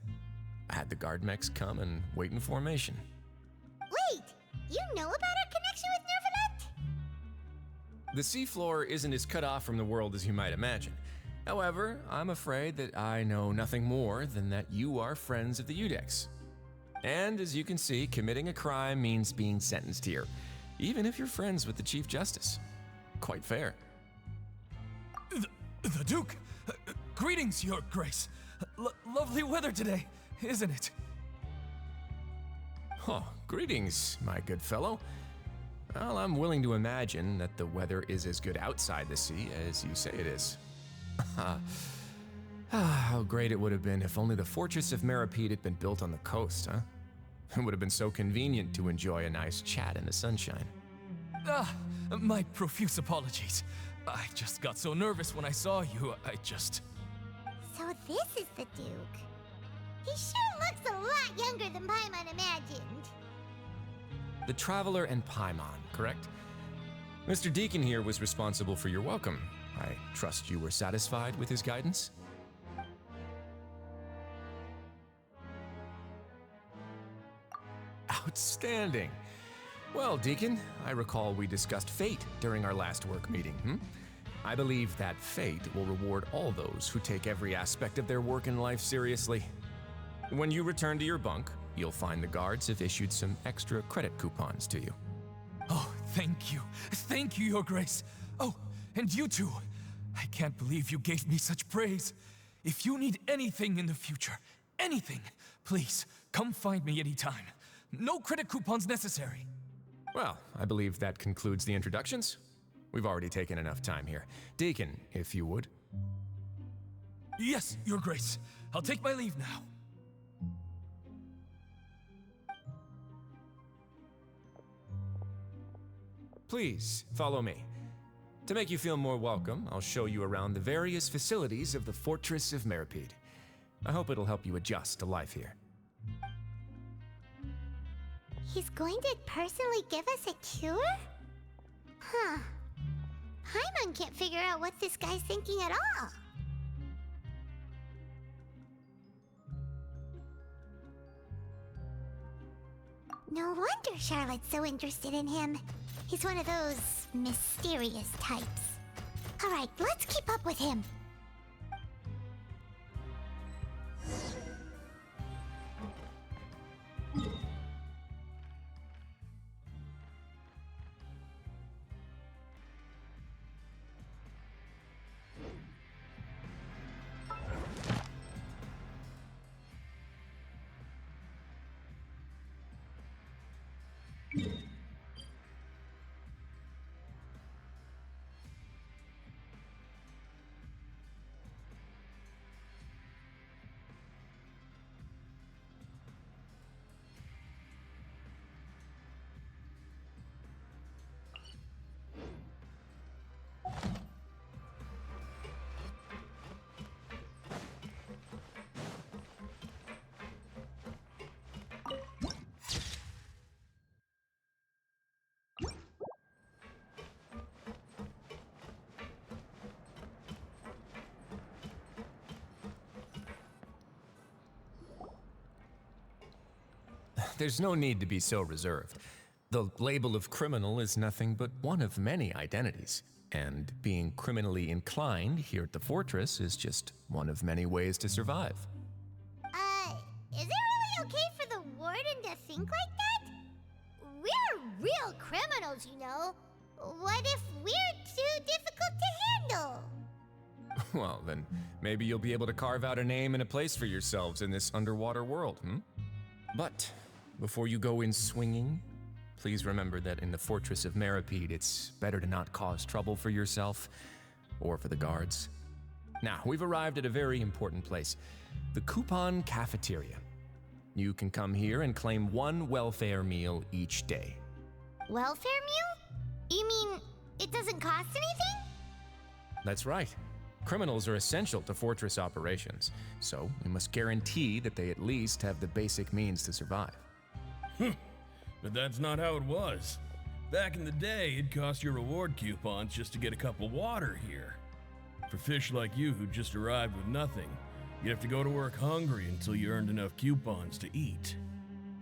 I had the Gardamex come and wait in formation. Wait, you know about our connection with Neuvillette? The seafloor isn't as cut off from the world as you might imagine. However, I'm afraid that I know nothing more than that you are friends of the Udex. And as you can see, committing a crime means being sentenced here, even if you're friends with the Chief Justice. Quite fair. The Duke! Greetings, Your Grace. Lovely weather today, isn't it? Oh, greetings, my good fellow. Well, I'm willing to imagine that the weather is as good outside the sea as you say it is. How great it would have been if only the Fortress of Meripede had been built on the coast, huh? It would have been so convenient to enjoy a nice chat in the sunshine. My profuse apologies. I just got so nervous when I saw you, So this is the Duke. He sure looks a lot younger than Paimon imagined. The Traveler and Paimon, correct? Mr. Deacon here was responsible for your welcome. I trust you were satisfied with his guidance? Outstanding. Well, Deacon, I recall we discussed fate during our last work meeting, I believe that fate will reward all those who take every aspect of their work in life seriously. When you return to your bunk, you'll find the guards have issued some extra credit coupons to you. Oh, thank you. Thank you, Your Grace. Oh, and you too. I can't believe you gave me such praise. If you need anything in the future, anything, please, come find me anytime. No credit coupons necessary. Well, I believe that concludes the introductions. We've already taken enough time here. Deacon, if you would. Yes, Your Grace. I'll take my leave now. Please, follow me. To make you feel more welcome, I'll show you around the various facilities of the Fortress of Meripede. I hope it'll help you adjust to life here. He's going to personally give us a cure? Huh. Paimon can't figure out what this guy's thinking at all. No wonder Charlotte's so interested in him. He's one of those mysterious types. All right, let's keep up with him. There's no need to be so reserved. The label of criminal is nothing but one of many identities. And being criminally inclined here at the fortress is just one of many ways to survive. Is it really okay for the warden to think like that? We're real criminals, you know. What if we're too difficult to handle? Well, then maybe you'll be able to carve out a name and a place for yourselves in this underwater world, But before you go in swinging, please remember that in the Fortress of Meripede, it's better to not cause trouble for yourself or for the guards. Now, we've arrived at a very important place, the Coupon Cafeteria. You can come here and claim one welfare meal each day. Welfare meal? You mean it doesn't cost anything? That's right. Criminals are essential to fortress operations, so we must guarantee that they at least have the basic means to survive. But that's not how it was. Back in the day, it cost your reward coupons just to get a cup of water here. For fish like you who just arrived with nothing, you'd have to go to work hungry until you earned enough coupons to eat.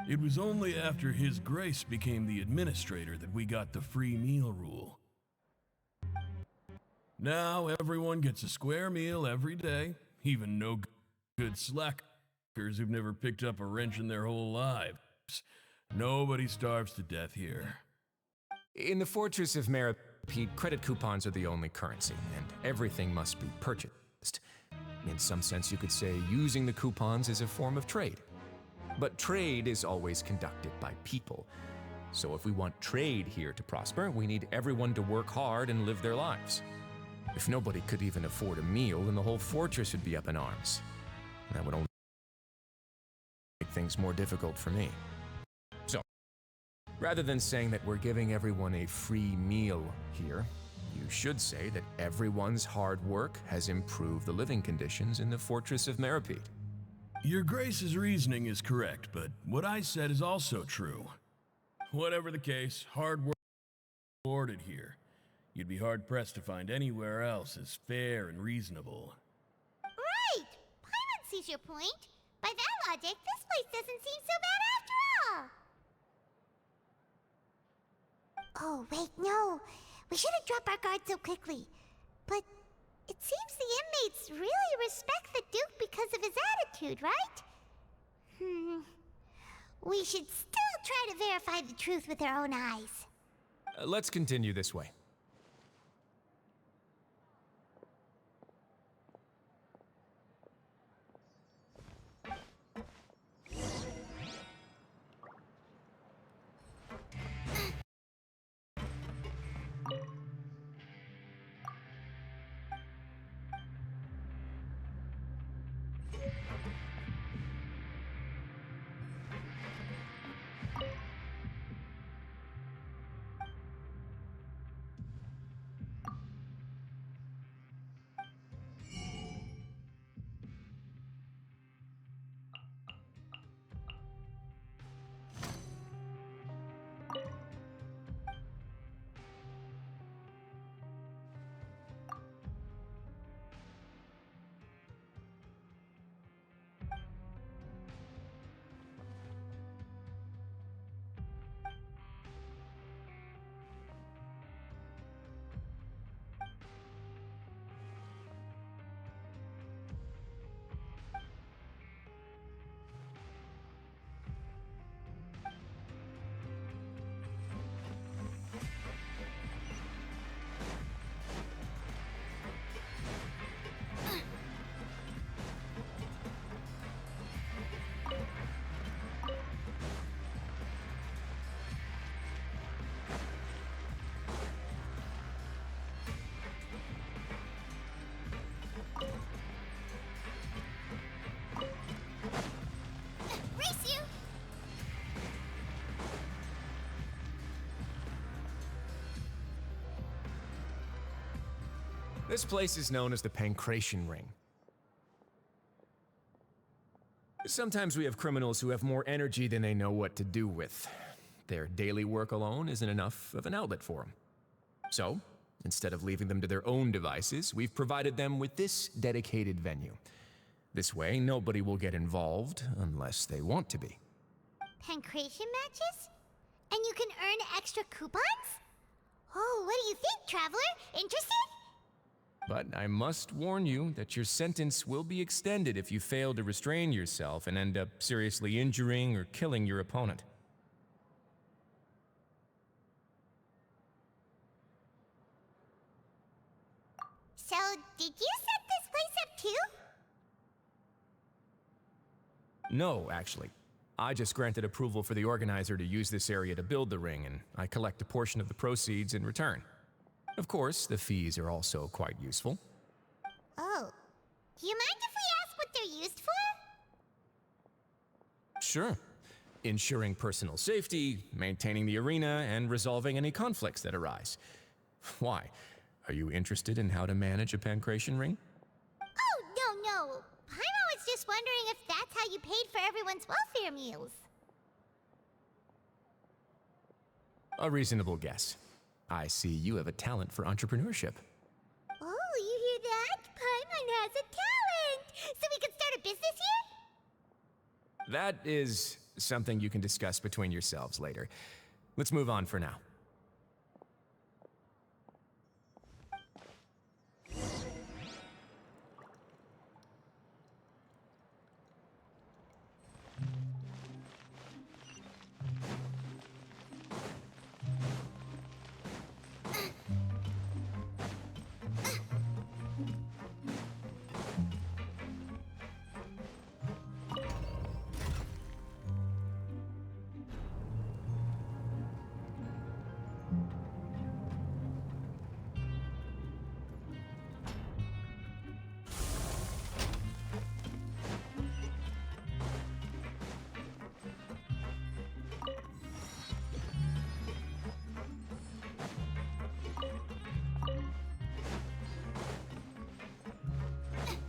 It was only after His Grace became the administrator that we got the free meal rule. Now everyone gets a square meal every day, even no good slackers who've never picked up a wrench in their whole lives. Nobody starves to death here. In the Fortress of Meripede, credit coupons are the only currency, and everything must be purchased. In some sense, you could say using the coupons is a form of trade. But trade is always conducted by people. So if we want trade here to prosper, we need everyone to work hard and live their lives. If nobody could even afford a meal, then the whole fortress would be up in arms. That would only make things more difficult for me. So, rather than saying that we're giving everyone a free meal here, you should say that everyone's hard work has improved the living conditions in the Fortress of Meripede. Your Grace's reasoning is correct, but what I said is also true. Whatever the case, hard work is rewarded here. You'd be hard-pressed to find anywhere else as fair and reasonable. Right! Paimon sees your point. By that logic, this place doesn't seem so bad after all. Oh, wait, no. We shouldn't drop our guard so quickly. But it seems the inmates really respect the Duke because of his attitude, right? We should still try to verify the truth with our own eyes. Let's continue this way. This place is known as the Pancration Ring. Sometimes we have criminals who have more energy than they know what to do with. Their daily work alone isn't enough of an outlet for them. So, instead of leaving them to their own devices, we've provided them with this dedicated venue. This way, nobody will get involved unless they want to be. Pancration matches? And you can earn extra coupons? Oh, what do you think, Traveler? Interested? But I must warn you that your sentence will be extended if you fail to restrain yourself and end up seriously injuring or killing your opponent. So, did you set this place up too? No, actually. I just granted approval for the organizer to use this area to build the ring, and I collect a portion of the proceeds in return. Of course, the fees are also quite useful. Oh. Do you mind if we ask what they're used for? Sure. Ensuring personal safety, maintaining the arena, and resolving any conflicts that arise. Why? Are you interested in how to manage a pancration ring? Oh, no. Paimon was just wondering if that's how you paid for everyone's welfare meals. A reasonable guess. I see you have a talent for entrepreneurship. Oh, you hear that? Paimon has a talent! So we could start a business here? That is something you can discuss between yourselves later. Let's move on for now.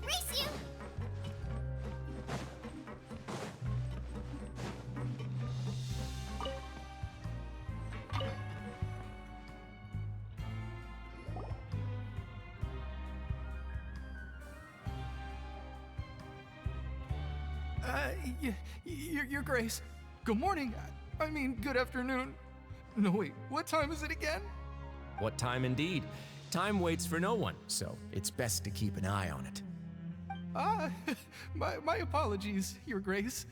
Race you! Your Grace. Good morning. I mean, good afternoon. No, wait, what time is it again? What time indeed? Time waits for no one, so it's best to keep an eye on it. My apologies, Your Grace.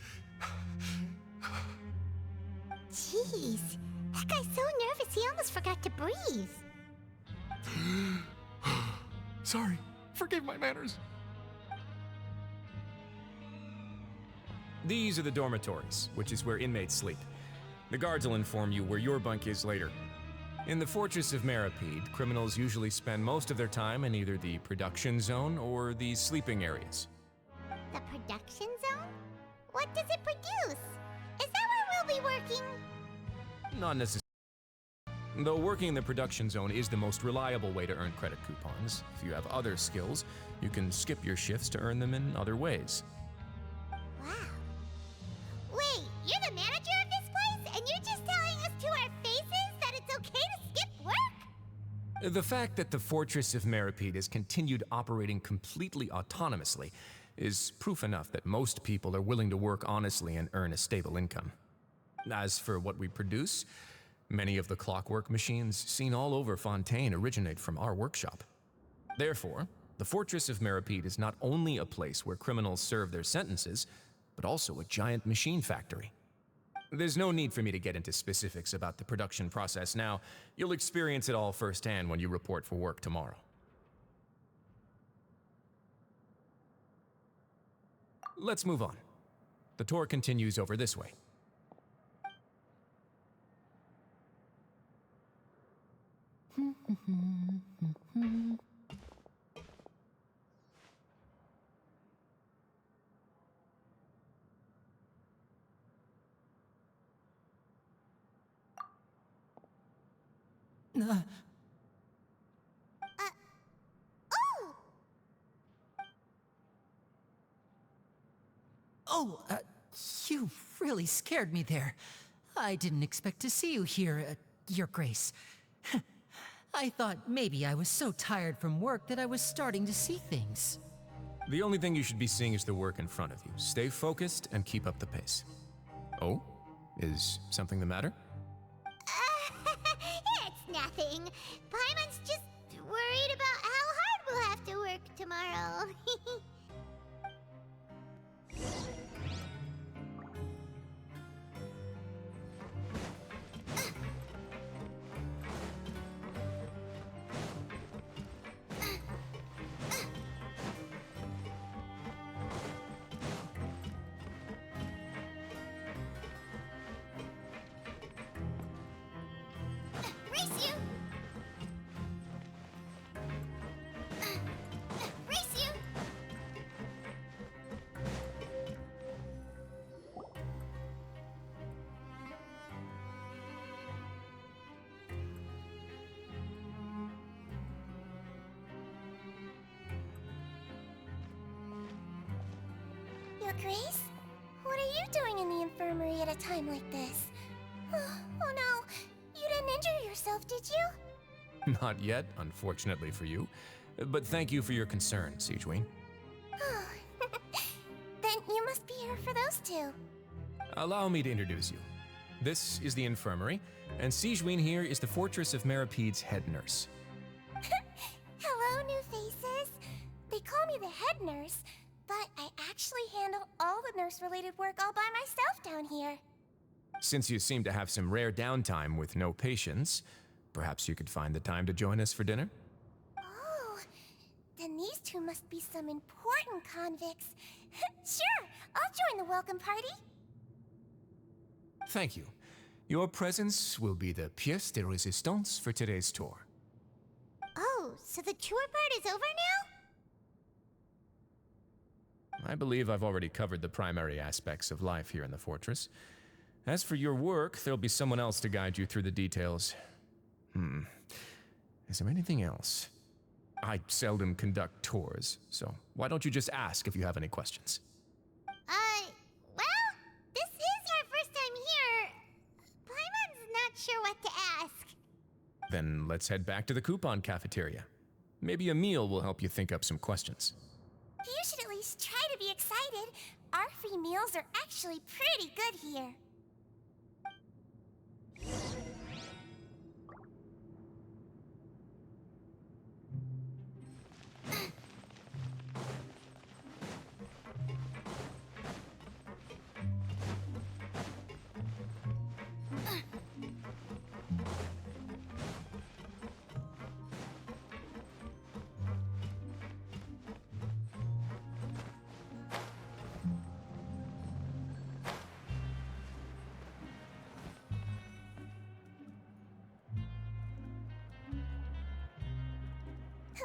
Jeez, that guy's so nervous he almost forgot to breathe. Sorry, forgive my manners. These are the dormitories, which is where inmates sleep. The guards will inform you where your bunk is later. In the Fortress of Meripede, criminals usually spend most of their time in either the production zone or the sleeping areas. The production zone? What does it produce? Is that where we'll be working? Not necessarily. Though working in the production zone is the most reliable way to earn credit coupons, if you have other skills, you can skip your shifts to earn them in other ways. Wow. Wait, you're the manager of this place, and you're just telling us to our faces that it's okay to skip work? The fact that the Fortress of Meripede has continued operating completely autonomously is proof enough that most people are willing to work honestly and earn a stable income. As for what we produce, many of the clockwork machines seen all over Fontaine originate from our workshop. Therefore, the Fortress of Meripede is not only a place where criminals serve their sentences, but also a giant machine factory. There's no need for me to get into specifics about the production process now. You'll experience it all firsthand when you report for work tomorrow. Let's move on. The tour continues over this way. Oh! Oh, you really scared me there. I didn't expect to see you here, Your Grace. I thought maybe I was so tired from work that I was starting to see things. The only thing you should be seeing is the work in front of you. Stay focused and keep up the pace. Oh? Is something the matter? It's nothing. Paimon's just worried about how hard we'll have to work tomorrow. Race you! Race you! Your Grace? What are you doing in the infirmary at a time like this? Oh no, you didn't injure yourself, did you? Not yet, unfortunately for you. But thank you for your concern, Sigewin. Then you must be here for those two. Allow me to introduce you. This is the infirmary, and Sigewin here is the Fortress of Meripede's head nurse. Hello, new faces. They call me the head nurse, but I actually handle all the nurse-related work all by myself down here. Since you seem to have some rare downtime with no patients, perhaps you could find the time to join us for dinner? Oh, then these two must be some important convicts. Sure, I'll join the welcome party. Thank you. Your presence will be the pièce de résistance for today's tour. Oh, so the tour part is over now? I believe I've already covered the primary aspects of life here in the fortress. As for your work, there'll be someone else to guide you through the details. Is there anything else? I seldom conduct tours, so why don't you just ask if you have any questions? Well, this is our first time here. Paimon's not sure what to ask. Then let's head back to the coupon cafeteria. Maybe a meal will help you think up some questions. You should at least try to be excited. Our free meals are actually pretty good here.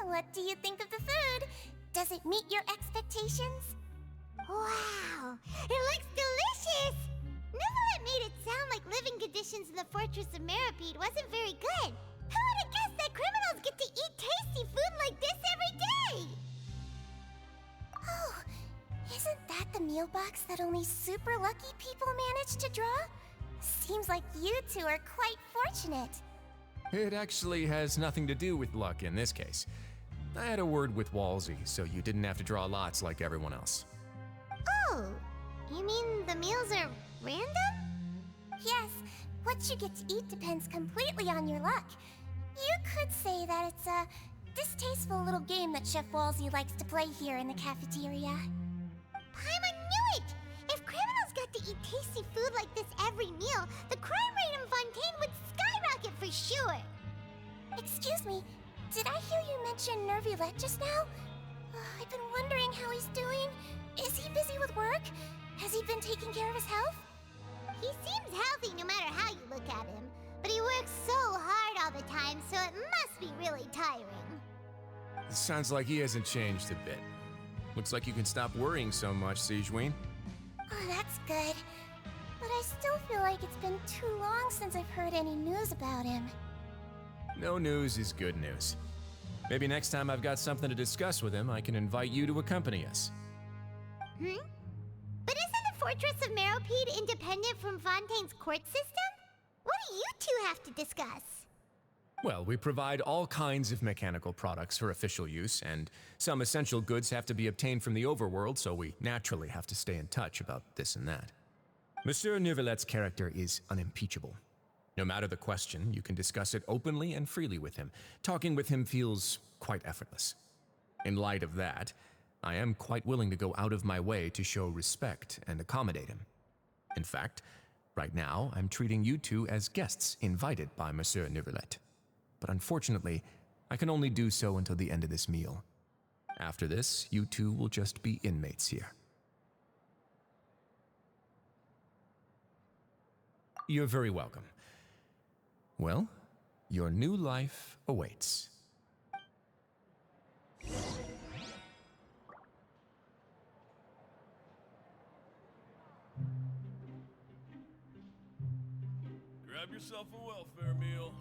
What do you think of the food? Does it meet your expectations? Wow, it looks delicious! Neverlet made it sound like living conditions in the Fortress of Meripede wasn't very good. Who would have guessed that criminals get to eat tasty food like this every day? Oh, isn't that the meal box that only super lucky people manage to draw? Seems like you two are quite fortunate. It actually has nothing to do with luck in this case. I had a word with Walsey, so you didn't have to draw lots like everyone else. Oh, you mean the meals are random? Yes, what you get to eat depends completely on your luck. You could say that it's a distasteful little game that Chef Walsey likes to play here in the cafeteria. Paimon knew it! If criminals got to eat tasty food like this every meal, the crime rate in Fontaine would skyrocket for sure! Excuse me, did I hear you mention Nervulette just now? I've been wondering how he's doing. Is he busy with work? Has he been taking care of his health? He seems healthy no matter how you look at him, but he works so hard all the time, so it must be really tiring. It sounds like he hasn't changed a bit. Looks like you can stop worrying so much, Sigewin. Oh, that's good. But I still feel like it's been too long since I've heard any news about him. No news is good news. Maybe next time I've got something to discuss with him, I can invite you to accompany us. But isn't the Fortress of Meropide independent from Fontaine's court system? What do you two have to discuss? Well, we provide all kinds of mechanical products for official use, and some essential goods have to be obtained from the overworld, so we naturally have to stay in touch about this and that. Monsieur Neuvillette's character is unimpeachable. No matter the question, you can discuss it openly and freely with him. Talking with him feels quite effortless. In light of that, I am quite willing to go out of my way to show respect and accommodate him. In fact, right now, I'm treating you two as guests invited by Monsieur Neuvillette. But unfortunately, I can only do so until the end of this meal. After this, you two will just be inmates here. You're very welcome. Well, your new life awaits. Grab yourself a welfare meal.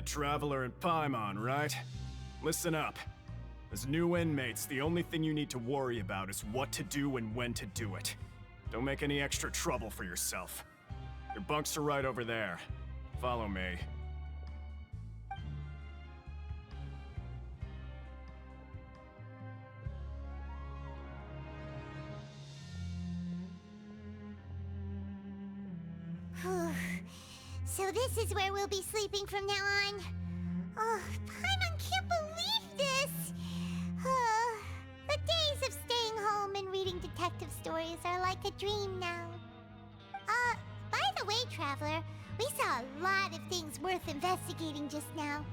Traveler in Paimon, right? Listen up. As new inmates, the only thing you need to worry about is what to do and when to do it. Don't make any extra trouble for yourself. Your bunks are right over there. Follow me. So this is where we'll be sleeping from now on. Oh, Paimon can't believe this! The days of staying home and reading detective stories are like a dream now. By the way, Traveler, we saw a lot of things worth investigating just now.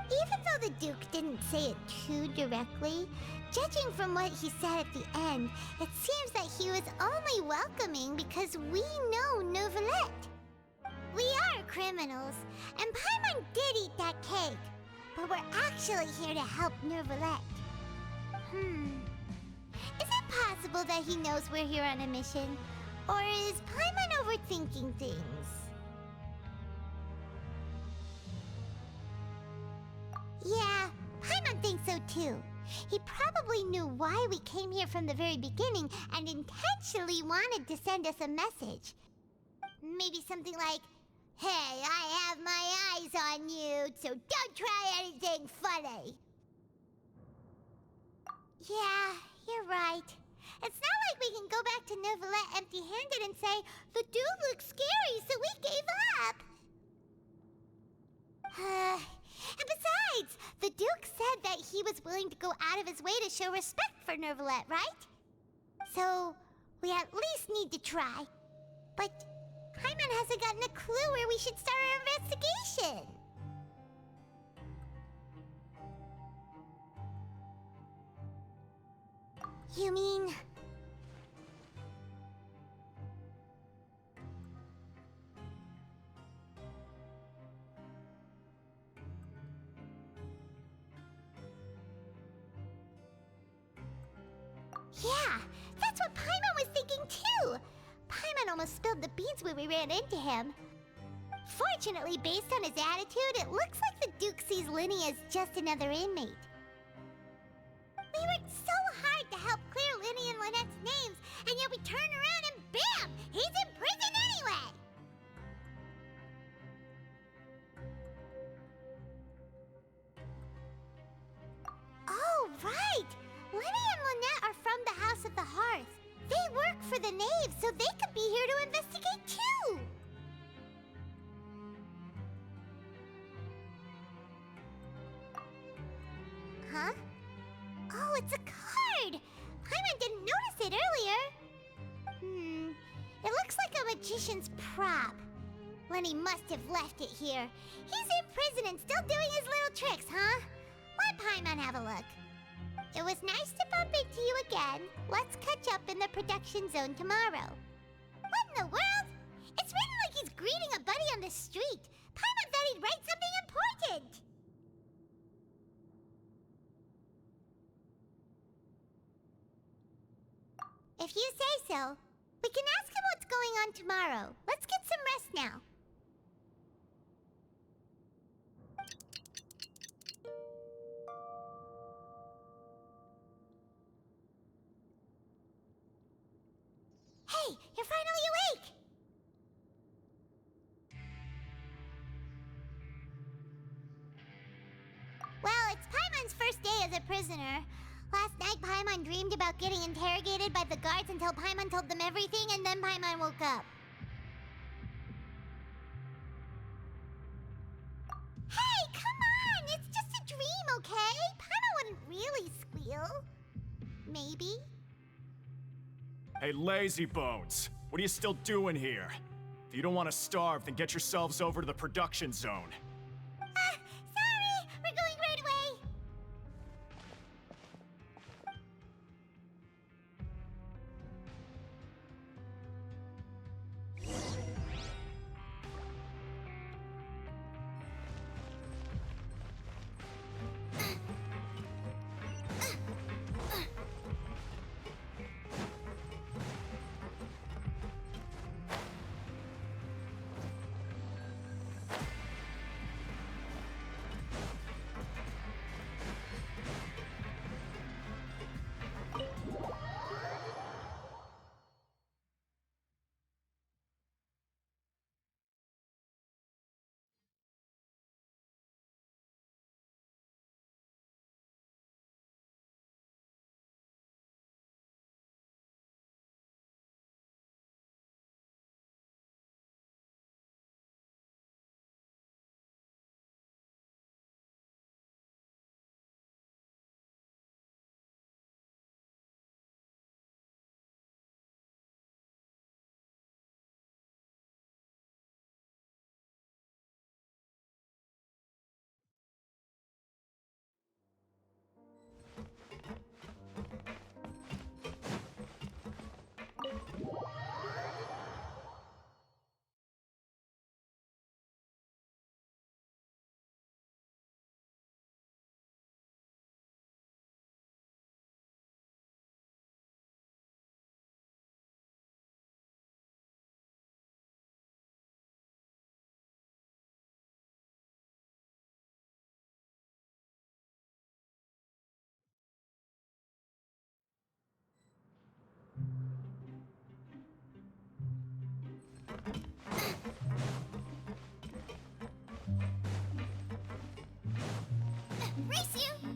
Even though the Duke didn't say it too directly, judging from what he said at the end, it seems that he was only welcoming because we know Neuvillette. We are criminals, and Paimon did eat that cake, but we're actually here to help Neuvillette. Is it possible that he knows we're here on a mission? Or is Paimon overthinking things? Yeah, Paimon thinks so too. He probably knew why we came here from the very beginning and intentionally wanted to send us a message. Maybe something like, "Hey, I have my eyes on you, so don't try anything funny." Yeah, you're right. It's not like we can go back to Neuvillette empty-handed and say, "The dude looks scary, so we gave up." And besides, the Duke said that he was willing to go out of his way to show respect for Neuvillette, right? So, we at least need to try. But Paimon hasn't gotten a clue where we should start our investigation. You mean... Yeah, that's what Paimon was thinking too! Paimon almost spilled the beans when we ran into him. Fortunately, based on his attitude, it looks like the Duke sees Linny as just another inmate. We worked so hard to help clear Linny and Lynette's names, and yet we turn around and bam! He's in prison anyway! Oh, right! Linny and Lynette are from the House of the Hearth. They work for the Knave, so they could be here to investigate too! Huh? Oh, it's a card! Paimon didn't notice it earlier. It looks like a magician's prop. Lenny must have left it here. He's in prison and still doing his little tricks, huh? Let Paimon have a look. It was nice to bump into you again. Let's catch up in the production zone tomorrow. What in the world? It's written like he's greeting a buddy on the street. Paimon thought he'd write something important. If you say so. We can ask him what's going on tomorrow. Let's get some rest now. Hey, you're finally awake! Well, it's Paimon's first day as a prisoner. Last night, Paimon dreamed about getting interrogated by the guards until Paimon told them everything, and then Paimon woke up. Hey, come on! It's just a dream, okay? Paimon wouldn't really squeal. Maybe? Hey, lazy bones! What are you still doing here? If you don't want to starve, then get yourselves over to the production zone. Sorry! We're going right away! Race you!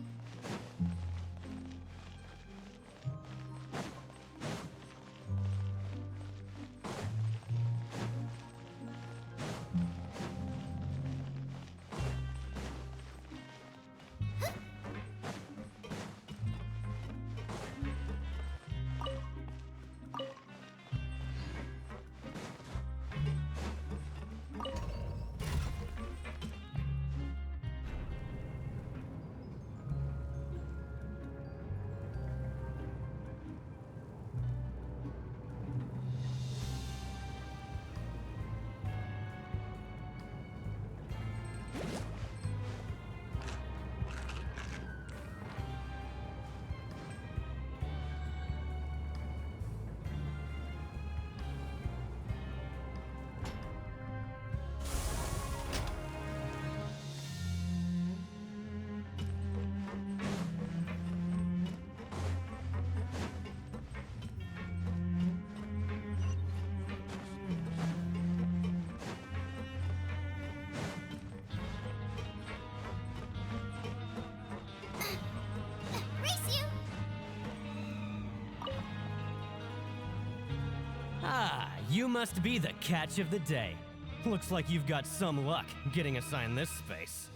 Ah, you must be the catch of the day. Looks like you've got some luck getting assigned this space.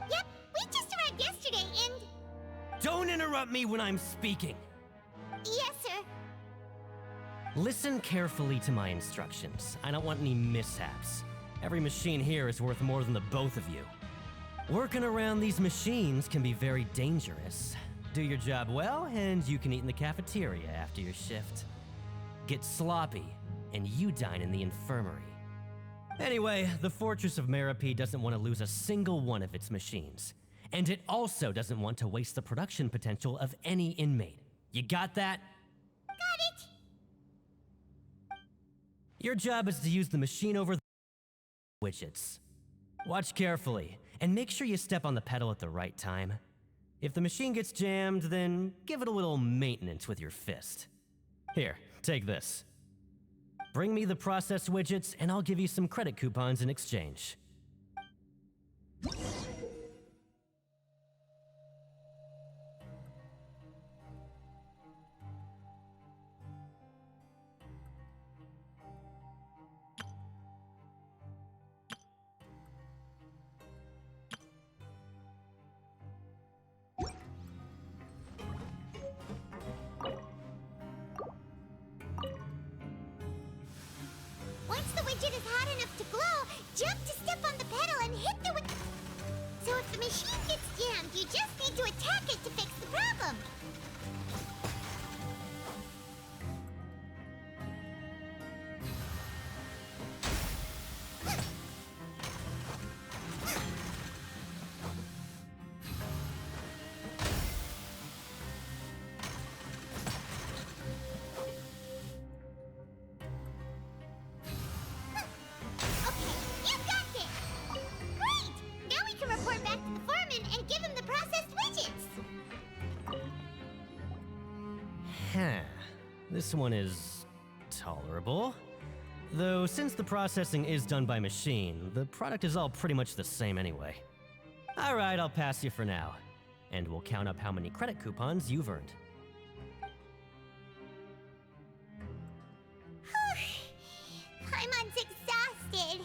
Yep, we just arrived yesterday and... Don't interrupt me when I'm speaking. Yes, sir. Listen carefully to my instructions. I don't want any mishaps. Every machine here is worth more than the both of you. Working around these machines can be very dangerous. Do your job well, and you can eat in the cafeteria after your shift. Get sloppy, and you dine in the infirmary. Anyway, the Fortress of Meropide doesn't want to lose a single one of its machines. And it also doesn't want to waste the production potential of any inmate. You got that? Got it! Your job is to use the machine over the widgets. Watch carefully, and make sure you step on the pedal at the right time. If the machine gets jammed, then give it a little maintenance with your fist. Here, take this. Bring me the process widgets, and I'll give you some credit coupons in exchange. Once the widget is hot enough to glow, jump to step on the pedal and hit the widget. So if the machine gets jammed, you just need to attack it to fix the problem. Okay, you got this! Great! Now we can report back to the foreman and give him the processed widgets! Huh. This one is tolerable. Though, since the processing is done by machine, the product is all pretty much the same anyway. Alright, I'll pass you for now. And we'll count up how many credit coupons you've earned. Paimon's exhausted.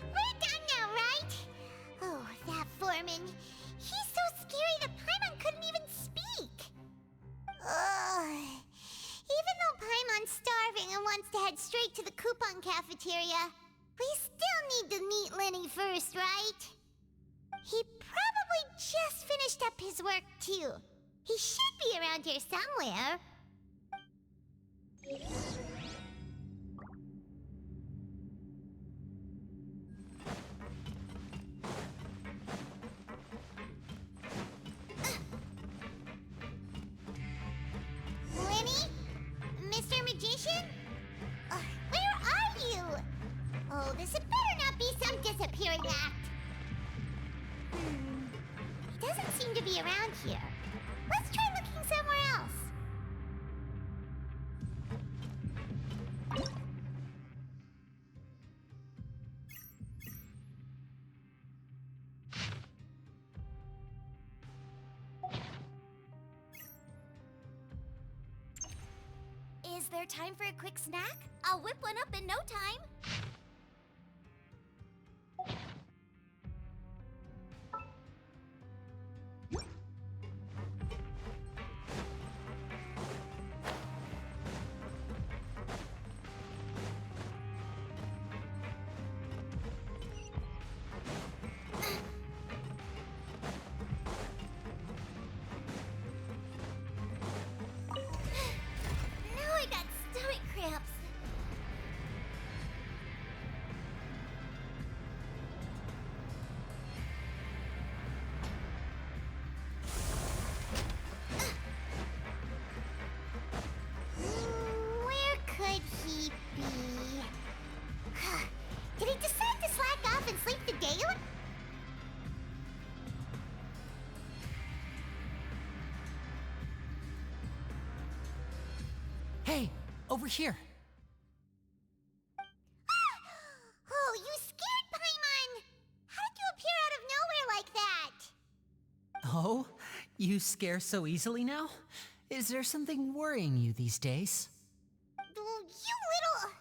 We're done now, right? Oh, that foreman. He's so scary that Paimon couldn't even speak. Ugh. Even though Paimon's starving and wants to head straight to the coupon cafeteria, we still need to meet Lenny first, right? He probably just finished up his work, too. He should be around here somewhere. Lenny? Mr. Magician? Where are you? Oh, this had better not be some disappearing act. He doesn't seem to be around here. Let's try looking somewhere else. Is there time for a quick snack? I'll whip one up in no time. Now I got stomach cramps. Where could he be? Did he decide to slack off and sleep the day away? Hey, over here. Oh, you scared Paimon! How did you appear out of nowhere like that? Oh, you scare so easily now? Is there something worrying you these days? You little...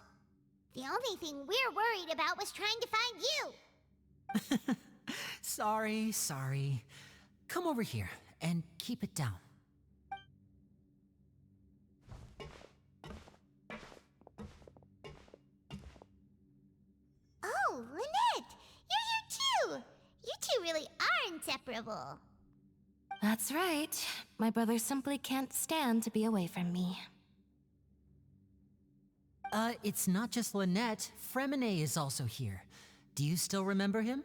The only thing we're worried about was trying to find you. Sorry. Come over here and keep it down. Oh, Lynette! You're here too! You two really are inseparable. That's right. My brother simply can't stand to be away from me. It's not just Lynette. Fremine is also here. Do you still remember him?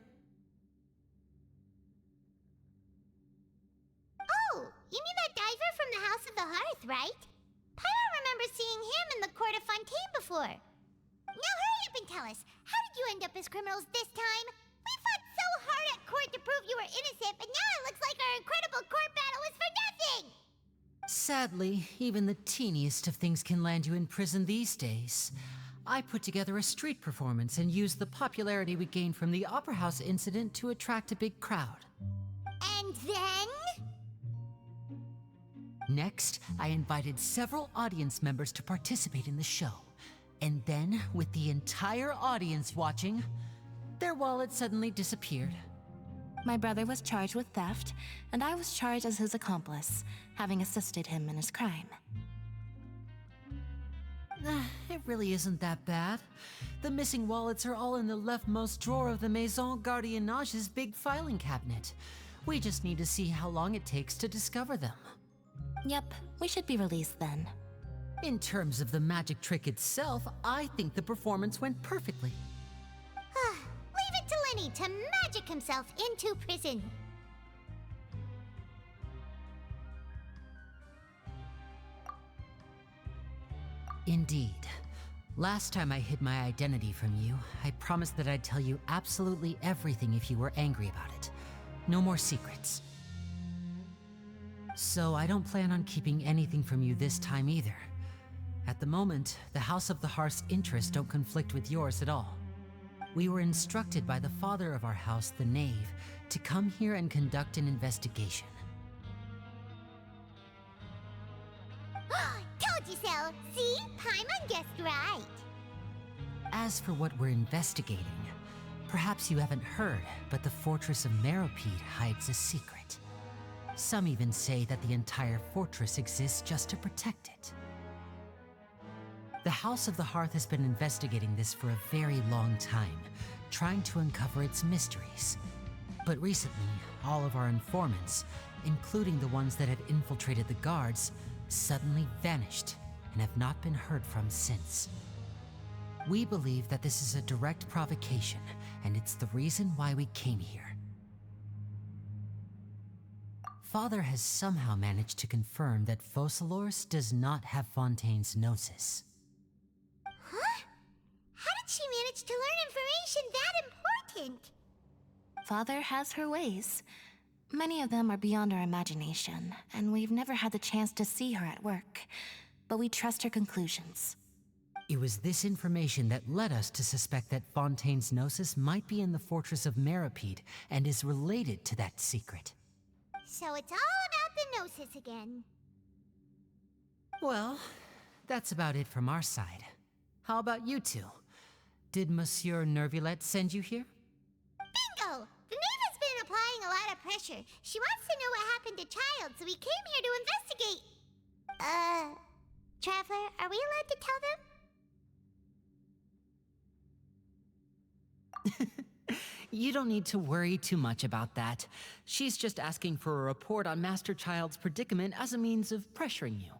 Oh, you mean that diver from the House of the Hearth, right? Paimon remembers seeing him in the Court of Fontaine before. hurry up and tell us. How did you end up as criminals this time? We fought so hard at court to prove you were innocent, but now it looks like our incredible court battle was for nothing! Sadly, even the teeniest of things can land you in prison these days. I put together a street performance and used the popularity we gained from the Opera House incident to attract a big crowd. And then? Next, I invited several audience members to participate in the show. And then, with the entire audience watching, their wallet suddenly disappeared. My brother was charged with theft, and I was charged as his accomplice, having assisted him in his crime. It really isn't that bad. The missing wallets are all in the leftmost drawer of the Maison Gardiennage's big filing cabinet. We just need to see how long it takes to discover them. Yep, we should be released then. In terms of the magic trick itself, I think the performance went perfectly. Leave it to Lenny to magic himself into prison. Indeed. Last time I hid my identity from you, I promised that I'd tell you absolutely everything if you were angry about it. No more secrets. So I don't plan on keeping anything from you this time either. At the moment, the House of the Hearth's interests don't conflict with yours at all. We were instructed by the father of our house, the Knave, to come here and conduct an investigation. Told you so! See? Paimon guessed right. As for what we're investigating, perhaps you haven't heard, but the fortress of Meropide hides a secret. Some even say that the entire fortress exists just to protect it. The House of the Hearth has been investigating this for a very long time, trying to uncover its mysteries. But recently, all of our informants, including the ones that had infiltrated the guards, suddenly vanished and have not been heard from since. We believe that this is a direct provocation, and it's the reason why we came here. Father has somehow managed to confirm that Focalors does not have Fontaine's Gnosis. Huh? How did she manage to learn information that important? Father has her ways. Many of them are beyond our imagination, and we've never had the chance to see her at work. But we trust her conclusions. It was this information that led us to suspect that Fontaine's Gnosis might be in the fortress of Meropide and is related to that secret. So it's all about the Gnosis again. Well, that's about it from our side. How about you two? Did Monsieur Nervulette send you here? Bingo! The Knave has been applying a lot of pressure. She wants to know what happened to Child, so we came here to investigate. Traveler, are we allowed to tell them? You don't need to worry too much about that. She's just asking for a report on Master Child's predicament as a means of pressuring you.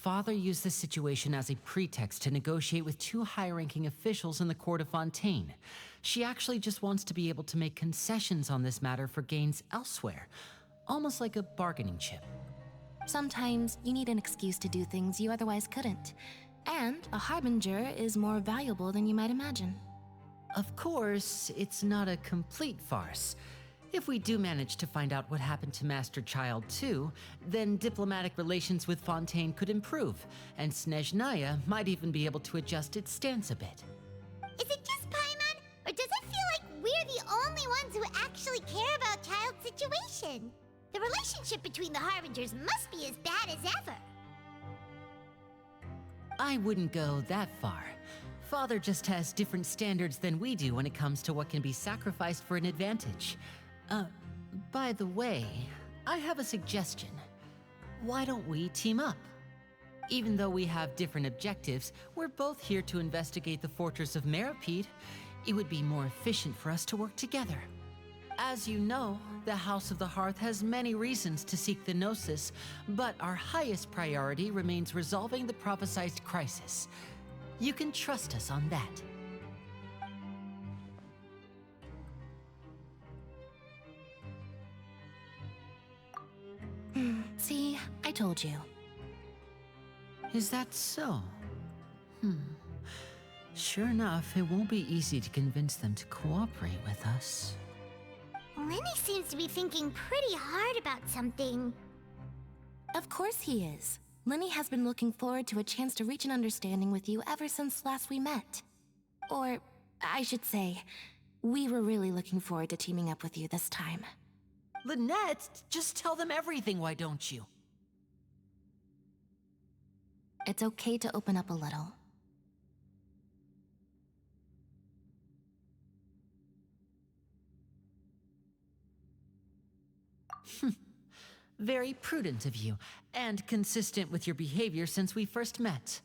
Father used this situation as a pretext to negotiate with two high-ranking officials in the court of Fontaine. She actually just wants to be able to make concessions on this matter for gains elsewhere, almost like a bargaining chip. Sometimes you need an excuse to do things you otherwise couldn't. And a harbinger is more valuable than you might imagine. Of course, it's not a complete farce. If we do manage to find out what happened to Master Child too, then diplomatic relations with Fontaine could improve, and Snezhnaya might even be able to adjust its stance a bit. Is it just Paimon, or does it feel like we're the only ones who actually care about Child's situation? The relationship between the Harbingers must be as bad as ever. I wouldn't go that far. Father just has different standards than we do when it comes to what can be sacrificed for an advantage. By the way, I have a suggestion. Why don't we team up? Even though we have different objectives, we're both here to investigate the fortress of Meropide. It would be more efficient for us to work together. As you know, the House of the Hearth has many reasons to seek the Gnosis, but our highest priority remains resolving the prophesized crisis. You can trust us on that. See, I told you. Is that so? Sure enough, it won't be easy to convince them to cooperate with us. Lenny seems to be thinking pretty hard about something. Of course he is. Lenny has been looking forward to a chance to reach an understanding with you ever since last we met. Or, I should say, we were really looking forward to teaming up with you this time. Lynette, just tell them everything, why don't you? It's okay to open up a little. Very prudent of you, and consistent with your behavior since we first met.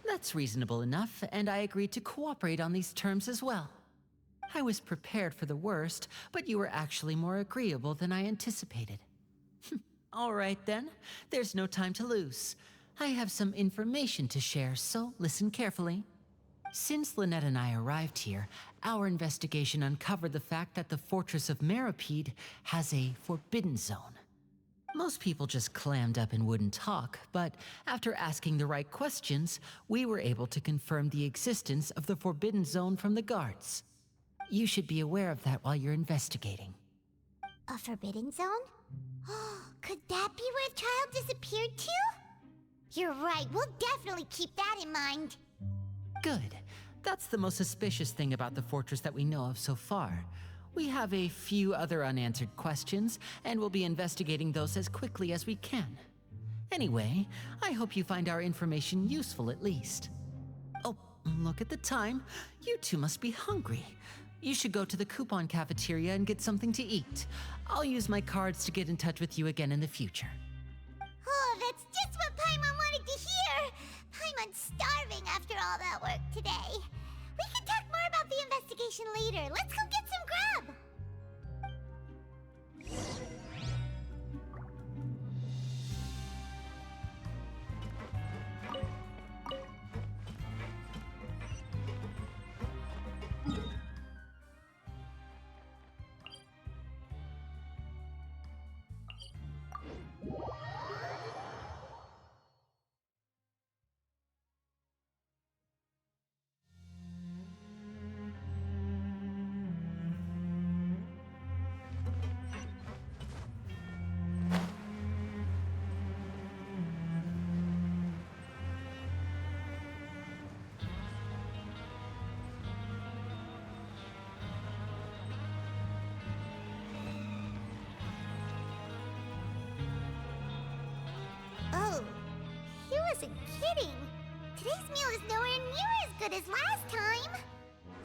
That's reasonable enough, and I agreed to cooperate on these terms as well. I was prepared for the worst, but you were actually more agreeable than I anticipated. All right then, there's no time to lose. I have some information to share, so listen carefully. Since Lynette and I arrived here, our investigation uncovered the fact that the Fortress of Meripede has a forbidden zone. Most people just clammed up and wouldn't talk, but after asking the right questions, we were able to confirm the existence of the forbidden zone from the guards. You should be aware of that while you're investigating. A forbidden zone? Could that be where the child disappeared to? You're right, we'll definitely keep that in mind. Good. That's the most suspicious thing about the fortress that we know of so far. We have a few other unanswered questions, and we'll be investigating those as quickly as we can. Anyway, I hope you find our information useful at least. Oh, look at the time. You two must be hungry. You should go to the coupon cafeteria and get something to eat. I'll use my cards to get in touch with you again in the future. Oh, that's just what Paimon wanted to hear! Paimon's starving after all that work today. We can talk more about the investigation later. Let's go get some grub! Oh, he wasn't kidding. Today's meal is nowhere near as good as last time.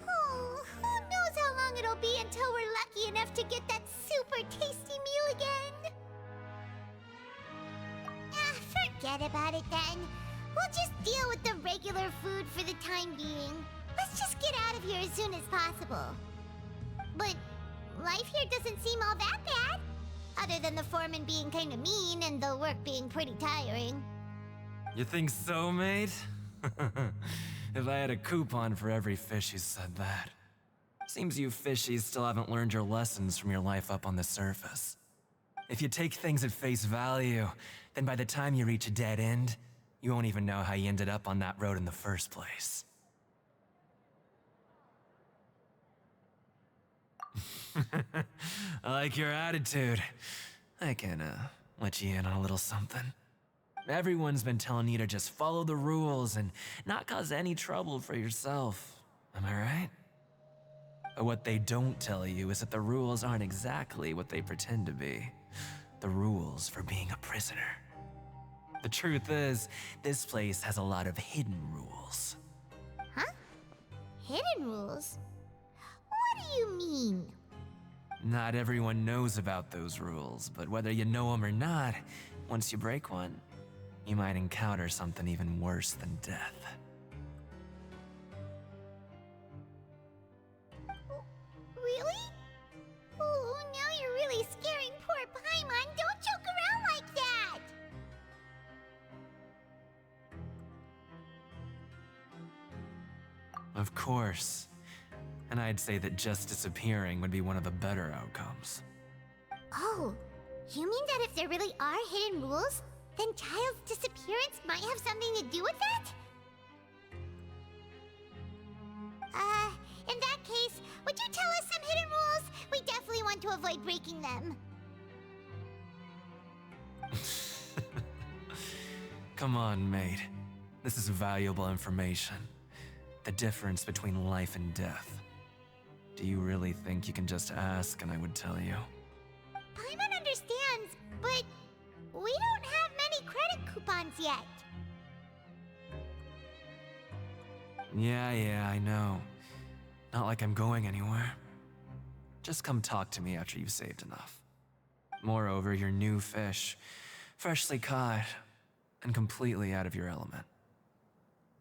Oh, who knows how long it'll be until we're lucky enough to get that super tasty meal again. Forget about it then. We'll just deal with the regular food for the time being. Let's just get out of here as soon as possible. But life here doesn't seem all that bad. Other than the foreman being kinda mean and the work being pretty tiring. You think so, mate? If I had a coupon for every fish who said that. Seems you fishies still haven't learned your lessons from your life up on the surface. If you take things at face value, then by the time you reach a dead end, you won't even know how you ended up on that road in the first place. I like your attitude. I can, let you in on a little something. Everyone's been telling you to just follow the rules and not cause any trouble for yourself. Am I right? But what they don't tell you is that the rules aren't exactly what they pretend to be. The rules for being a prisoner. The truth is, this place has a lot of hidden rules. Huh? Hidden rules? What do you mean? Not everyone knows about those rules, but whether you know them or not, once you break one, you might encounter something even worse than death. Really? Oh, now you're really scaring poor Paimon. Don't joke around like that! Of course. And I'd say that just disappearing would be one of the better outcomes. Oh, you mean that if there really are hidden rules, then Child's disappearance might have something to do with that? would you tell us some hidden rules? We definitely want to avoid breaking them. Come on, mate. This is valuable information. The difference between life and death. Do you really think you can just ask and I would tell you? Paimon understands, but we don't have many credit coupons yet. Yeah, I know. Not like I'm going anywhere. Just come talk to me after you've saved enough. Moreover, you're new fish, freshly caught, and completely out of your element.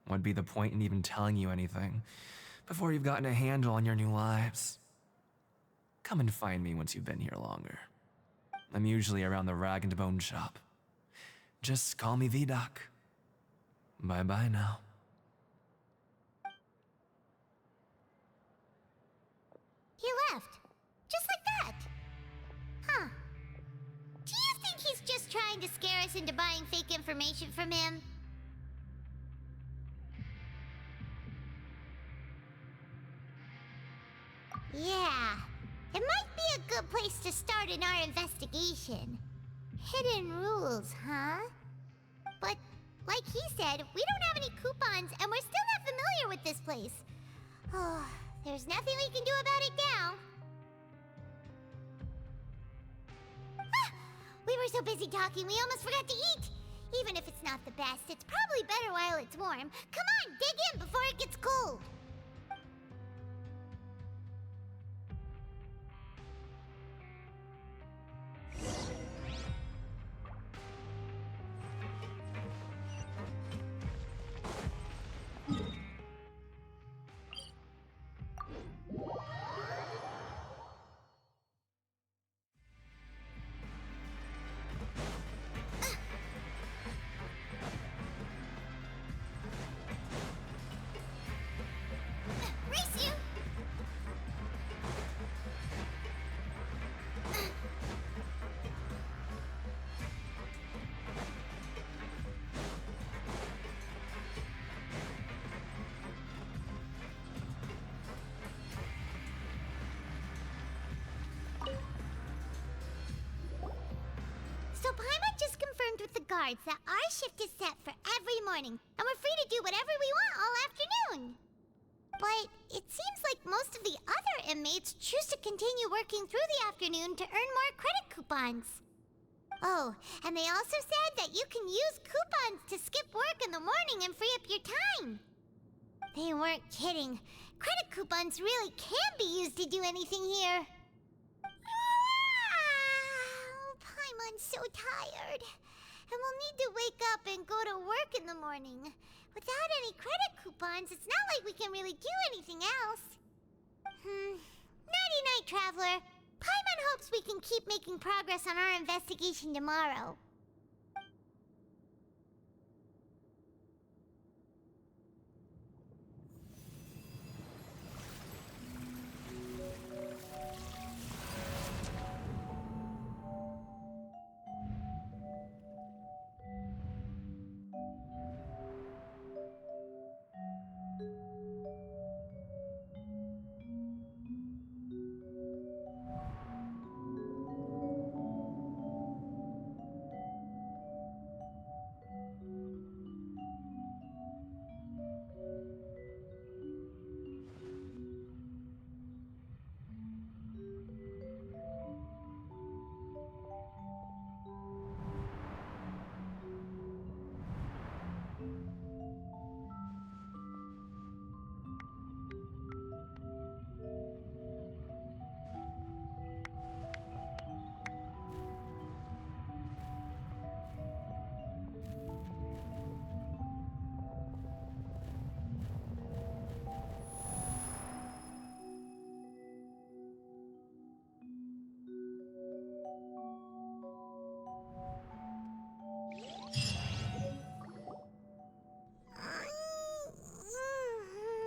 What'd be the point in even telling you anything before you've gotten a handle on your new lives? Come and find me once you've been here longer. I'm usually around the rag and bone shop. Just call me V-Doc. Bye-bye now. He left. Just like that. Huh. Do you think he's just trying to scare us into buying fake information from him? Yeah. It might be a good place to start in our investigation. Hidden rules, huh? But, like he said, we don't have any coupons and we're still not familiar with this place. Oh, there's nothing we can do about it now. Ah, we were so busy talking, we almost forgot to eat. Even if it's not the best, it's probably better while it's warm. Come on, dig in before it gets cold. Race you! So Paimon just confirmed with the guards that our shift is set for every morning, and we're free to do whatever we want all afternoon. But it seems like most of the other inmates choose to continue working through the afternoon to earn more credit coupons. Oh, and they also said that you can use coupons to skip work in the morning and free up your time. They weren't kidding. Credit coupons really can be used to do anything here. Paimon's so tired. And we'll need to wake up and go to work in the morning. Without any credit coupons, it's not like we can really do anything else. Nighty-night, Traveler. Paimon hopes we can keep making progress on our investigation tomorrow.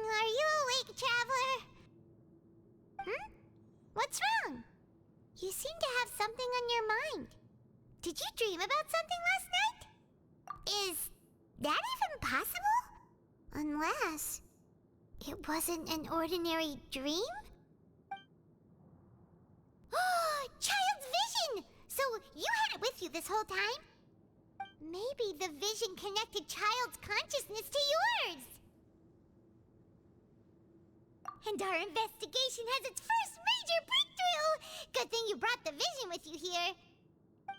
Are you awake, Traveler? What's wrong? You seem to have something on your mind. Did you dream about something last night? Is that even possible? Unless it wasn't an ordinary dream? with you this whole time? Maybe the vision connected Child's consciousness to yours. And our investigation has its first major breakthrough! Good thing you brought the vision with you here.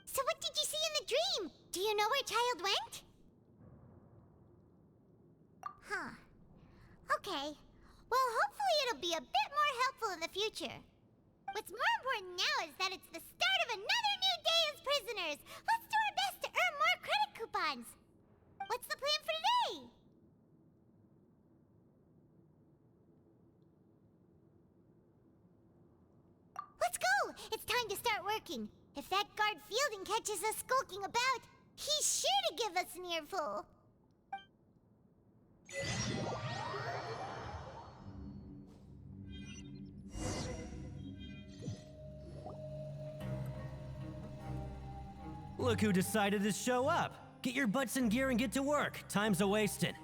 So what did you see in the dream? Do you know where Child went? Huh. Okay. Well, hopefully it'll be a bit more helpful in the future. What's more important now is that it's the start of another new day as prisoners. Let's do our best to earn more credit coupons. What's the plan for today? Let's go! It's time to start working. If that guard Fielding catches us skulking about, he's sure to give us an earful. Look who decided to show up. Get your butts in gear and get to work. Time's a-wasting.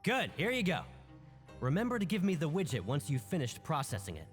Good, here you go. Remember to give me the widget once you've finished processing it.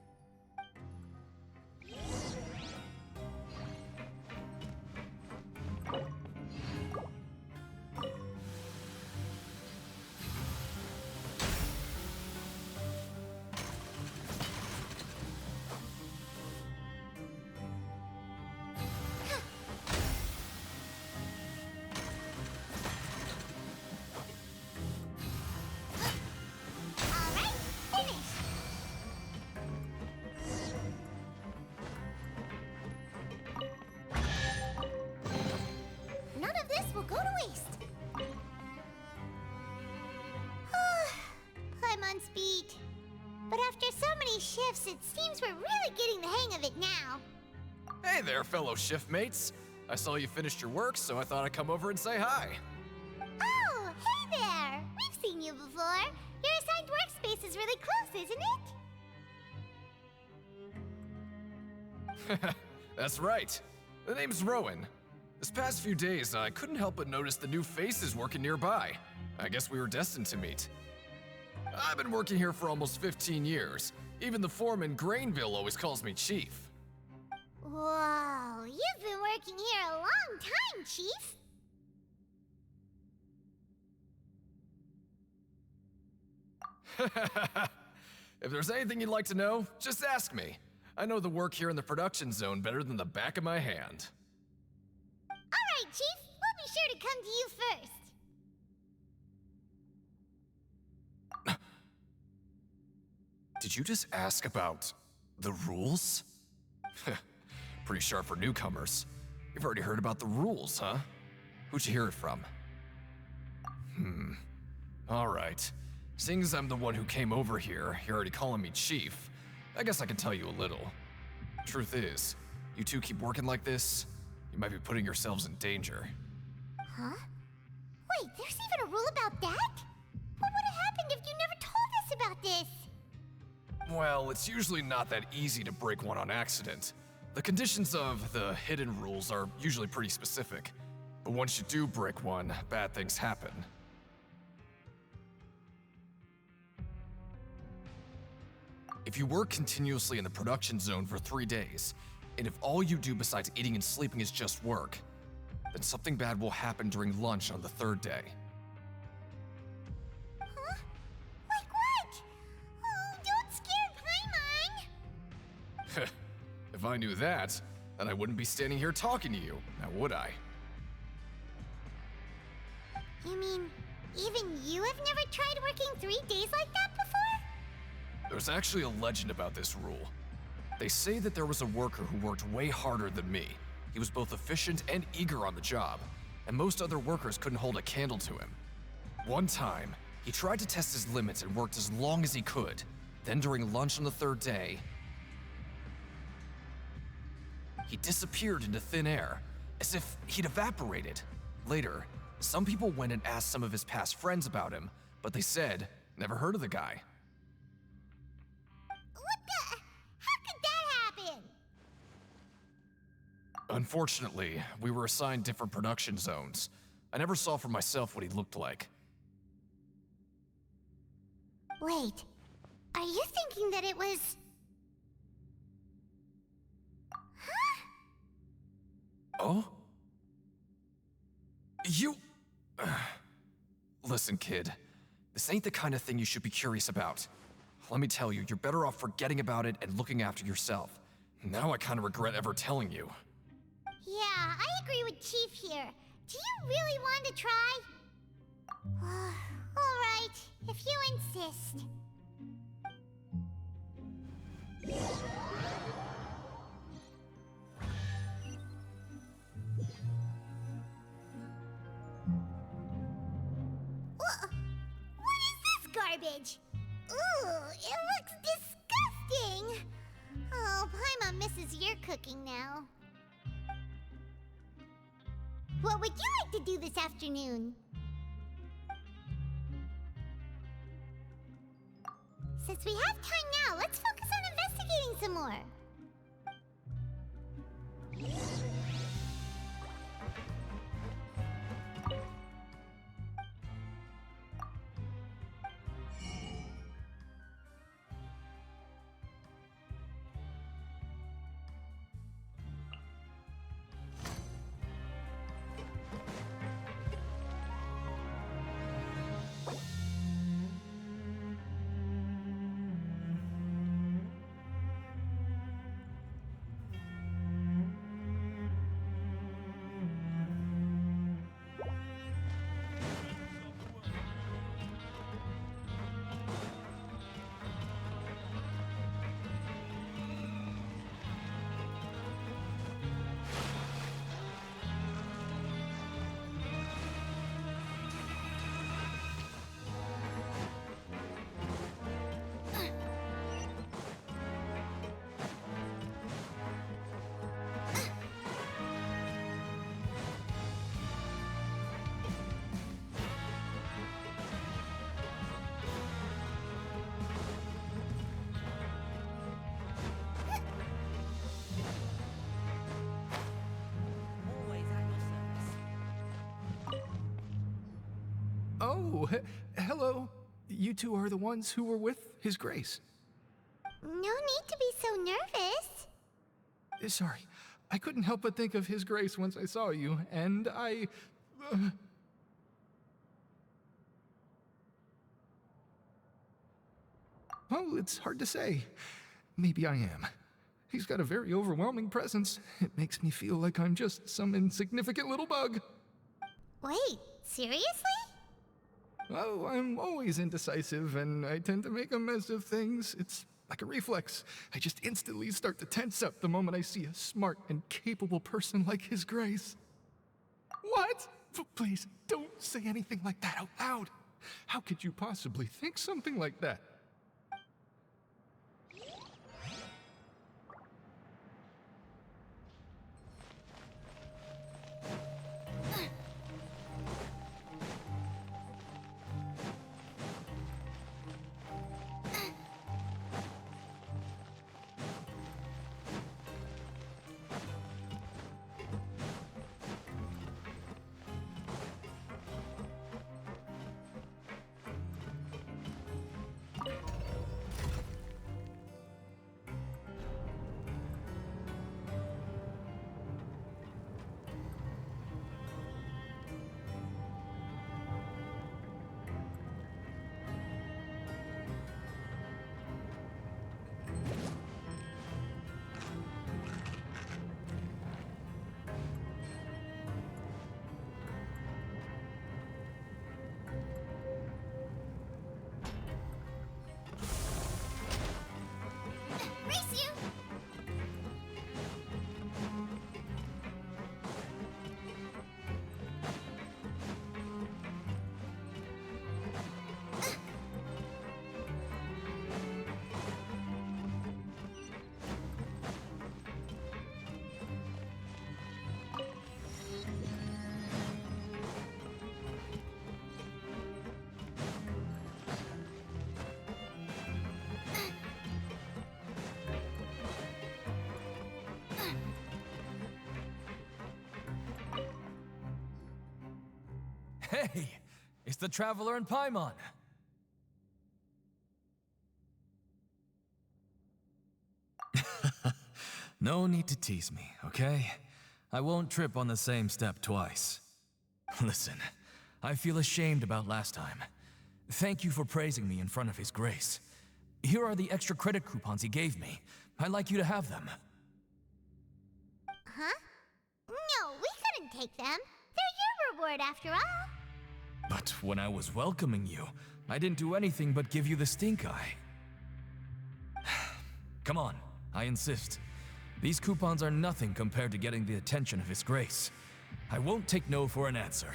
None of this will go to waste. I'm on speed. But after so many shifts, it seems we're really getting the hang of it now. Hey there, fellow shift mates. I saw you finished your work, so I thought I'd come over and say hi. Oh, hey there! We've seen you before. Your assigned workspace is really close, isn't it? That's right. The name's Rowan. This past few days, I couldn't help but notice the new faces working nearby. I guess we were destined to meet. I've been working here for almost 15 years. Even the foreman, Grainville, always calls me Chief. Whoa, you've been working here a long time, Chief. If there's anything you'd like to know, just ask me. I know the work here in the production zone better than the back of my hand. All right, Chief. We'll be sure to come to you first. Did you just ask about the rules? Pretty sharp for newcomers. You've already heard about the rules, huh? Who'd you hear it from? All right. Seeing as I'm the one who came over here, you're already calling me Chief. I guess I can tell you a little. Truth is, you two keep working like this, you might be putting yourselves in danger. Huh? Wait, there's even a rule about that? What would have happened if you never told us about this? Well, it's usually not that easy to break one on accident. The conditions of the hidden rules are usually pretty specific. But once you do break one, bad things happen. If you work continuously in the production zone for 3 days, and if all you do besides eating and sleeping is just work, then something bad will happen during lunch on the 3rd day. Huh? Like what? Oh, don't scare Paimon! If I knew that, then I wouldn't be standing here talking to you, now would I? You mean, even you have never tried working 3 days like that before? There's actually a legend about this rule. They say that there was a worker who worked way harder than me. He was both efficient and eager on the job, and most other workers couldn't hold a candle to him. One time, he tried to test his limits and worked as long as he could. Then during lunch on the 3rd day, he disappeared into thin air, as if he'd evaporated. Later, some people went and asked some of his past friends about him, but they said, never heard of the guy. How could that happen? Unfortunately, we were assigned different production zones. I never saw for myself what he looked like. Wait, are you thinking that it was... Huh? Oh? You... Listen, kid. This ain't the kind of thing you should be curious about. Let me tell you, you're better off forgetting about it and looking after yourself. Now I kind of regret ever telling you. Yeah, I agree with Chief here. Do you really want to try? Alright, if you insist. What is this garbage? Ooh, it looks disgusting! Oh, Paimon misses your cooking now. What would you like to do this afternoon? Since we have time now, let's focus on investigating some more. Oh, hello. You two are the ones who were with His Grace. No need to be so nervous. Sorry, I couldn't help but think of His Grace once I saw you, and I... Oh, it's hard to say. Maybe I am. He's got a very overwhelming presence. It makes me feel like I'm just some insignificant little bug. Wait, seriously? Oh, I'm always indecisive, and I tend to make a mess of things. It's like a reflex. I just instantly start to tense up the moment I see a smart and capable person like His Grace. What? Please, don't say anything like that out loud. How could you possibly think something like that? Hey, it's the Traveler and Paimon. No need to tease me, okay? I won't trip on the same step twice. Listen, I feel ashamed about last time. Thank you for praising me in front of His Grace. Here are the extra credit coupons he gave me. I'd like you to have them. Huh? No, we couldn't take them. They're your reward after all. But when I was welcoming you, I didn't do anything but give you the stink eye. Come on, I insist. These coupons are nothing compared to getting the attention of His Grace. I won't take no for an answer.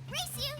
Race you!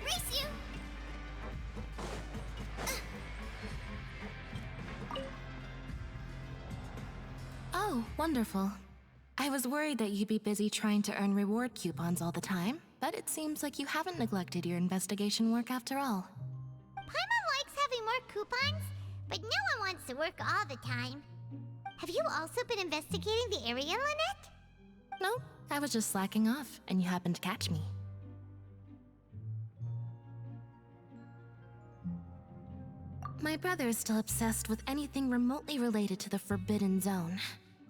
Race you! Oh, wonderful. I was worried that you'd be busy trying to earn reward coupons all the time, but it seems like you haven't neglected your investigation work after all. Paimon likes having more coupons, but no one wants to work all the time. Have you also been investigating the area, Lynette? No, I was just slacking off, and you happened to catch me. My brother is still obsessed with anything remotely related to the Forbidden Zone.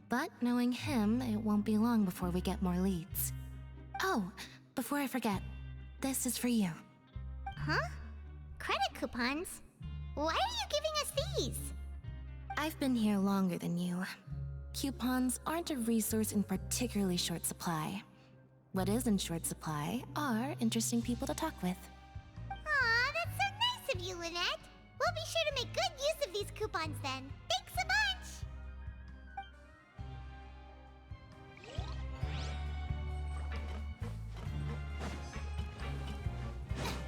But knowing him, it won't be long before we get more leads. Oh, before I forget, this is for you. Huh? Credit coupons? Why are you giving us these? I've been here longer than you. Coupons aren't a resource in particularly short supply. What is in short supply are interesting people to talk with. Aw, that's so nice of you, Lynette. We'll be sure to make good use of these coupons then. Thanks a bunch!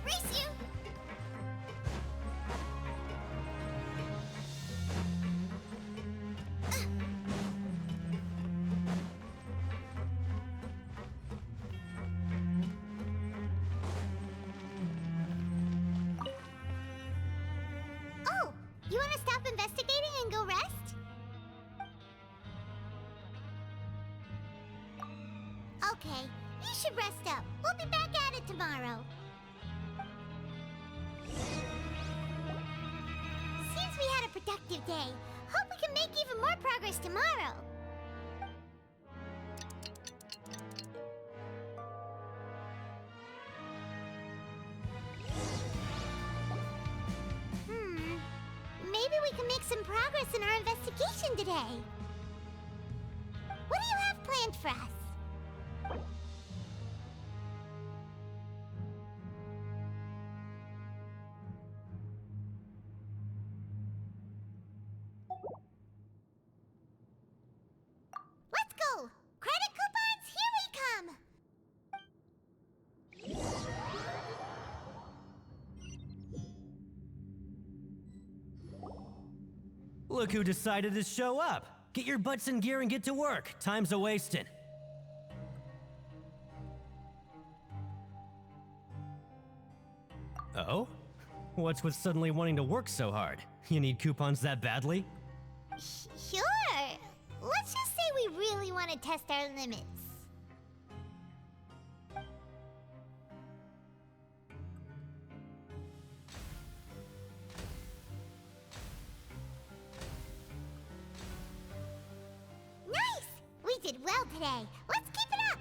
Race you! Oh, you want to stop investigating and go rest? Okay, you should rest up. We'll be back at it tomorrow. Seems we had a productive day. Hope we can make even more progress tomorrow. Maybe we can make some progress in our investigation today. What do you have planned for us? Let's go! Credit coupons, here we come! Look who decided to show up. Get your butts in gear and get to work. Time's a-wasting. Oh? What's with suddenly wanting to work so hard? You need coupons that badly? Sure. Let's just say we really want to test our limits. Nice! We did well today. Let's keep it up!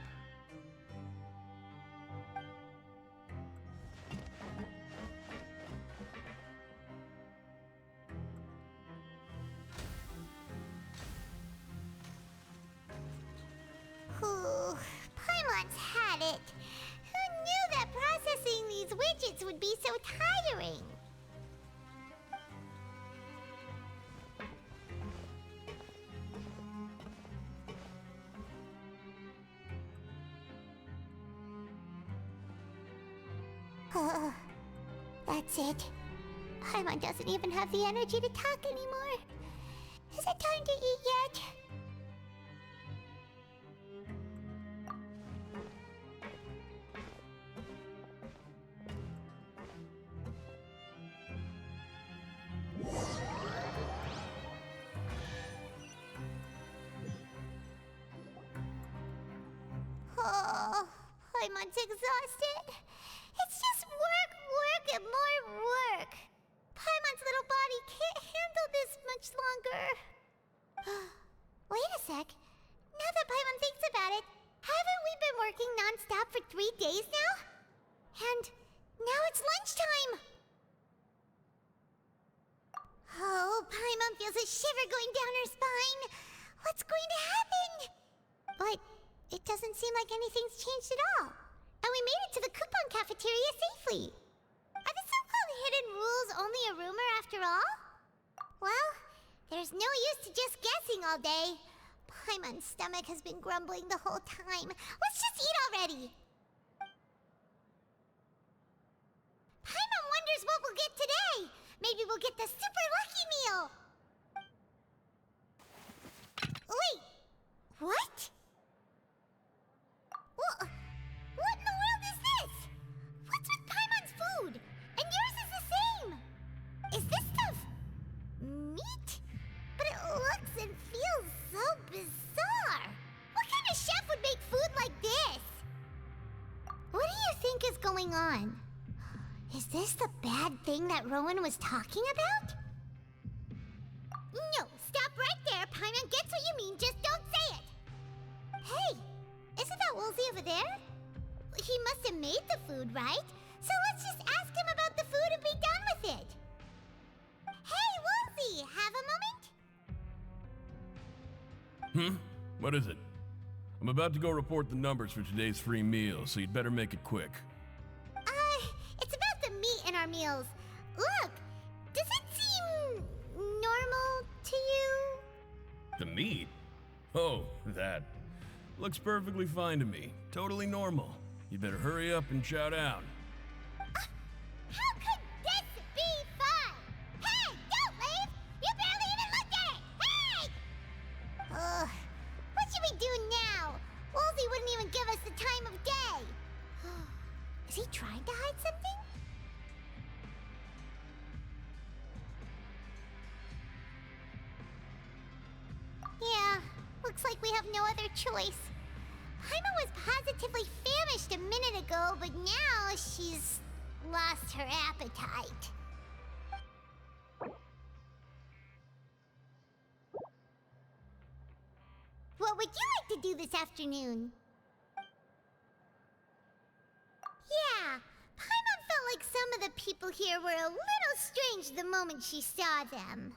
Ooh, Paimon's had it. Who knew that processing these widgets would be so tiring? That's it. Paimon doesn't even have the energy to talk anymore. Is it time to eat yet? Oh, Paimon's exhausted. It's just work, work, and more work. Paimon's little body can't handle this much longer. Wait a sec. Now that Paimon thinks about it, haven't we been working non-stop for 3 days now? And now it's lunchtime. Oh, Paimon feels a shiver going down her spine. What's going to happen? But it doesn't seem like anything's changed at all. And we made it to the coupon cafeteria safely. Are the so-called hidden rules only a rumor after all? Well, there's no use to just guessing all day. Paimon's stomach has been grumbling the whole time. Let's just eat already. Paimon wonders what we'll get today. Maybe we'll get the super lucky meal. Wait, what? What in the world is this? What's with Paimon's food? And yours is the same. Is this stuff meat? But it looks and feels so bizarre. What kind of chef would make food like this? What do you think is going on? Is this the bad thing that Rowan was talking about? No, stop right there. Paimon gets what you mean, just don't say it. Hey, isn't that Woolsey over there? He must have made the food, right? So let's just ask him about the food and be done with it. Hey, Woolsey, have a moment? What is it? I'm about to go report the numbers for today's free meal, so you'd better make it quick. It's about the meat in our meals. Look, does it seem normal to you? The meat? Oh, that. Looks perfectly fine to me. Totally normal. You better hurry up and chow down. How could this be fun? Hey, don't leave! You barely even looked at it! Hey! What should we do now? Woolsey wouldn't even give us the time of day. Is he trying to hide something? Yeah, looks like we have no other choice. Paimon was positively famished a minute ago, but now she's lost her appetite. What would you like to do this afternoon? Yeah, Paimon felt like some of the people here were a little strange the moment she saw them.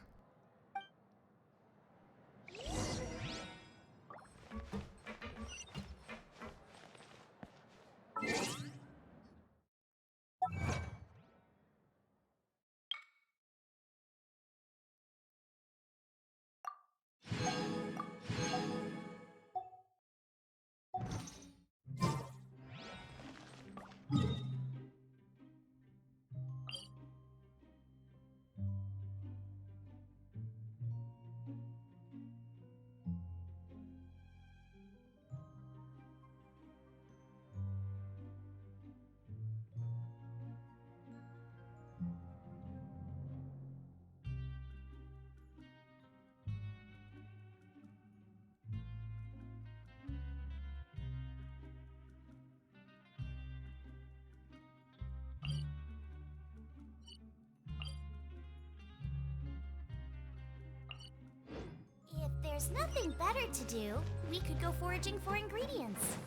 If there's nothing better to do, we could go foraging for ingredients.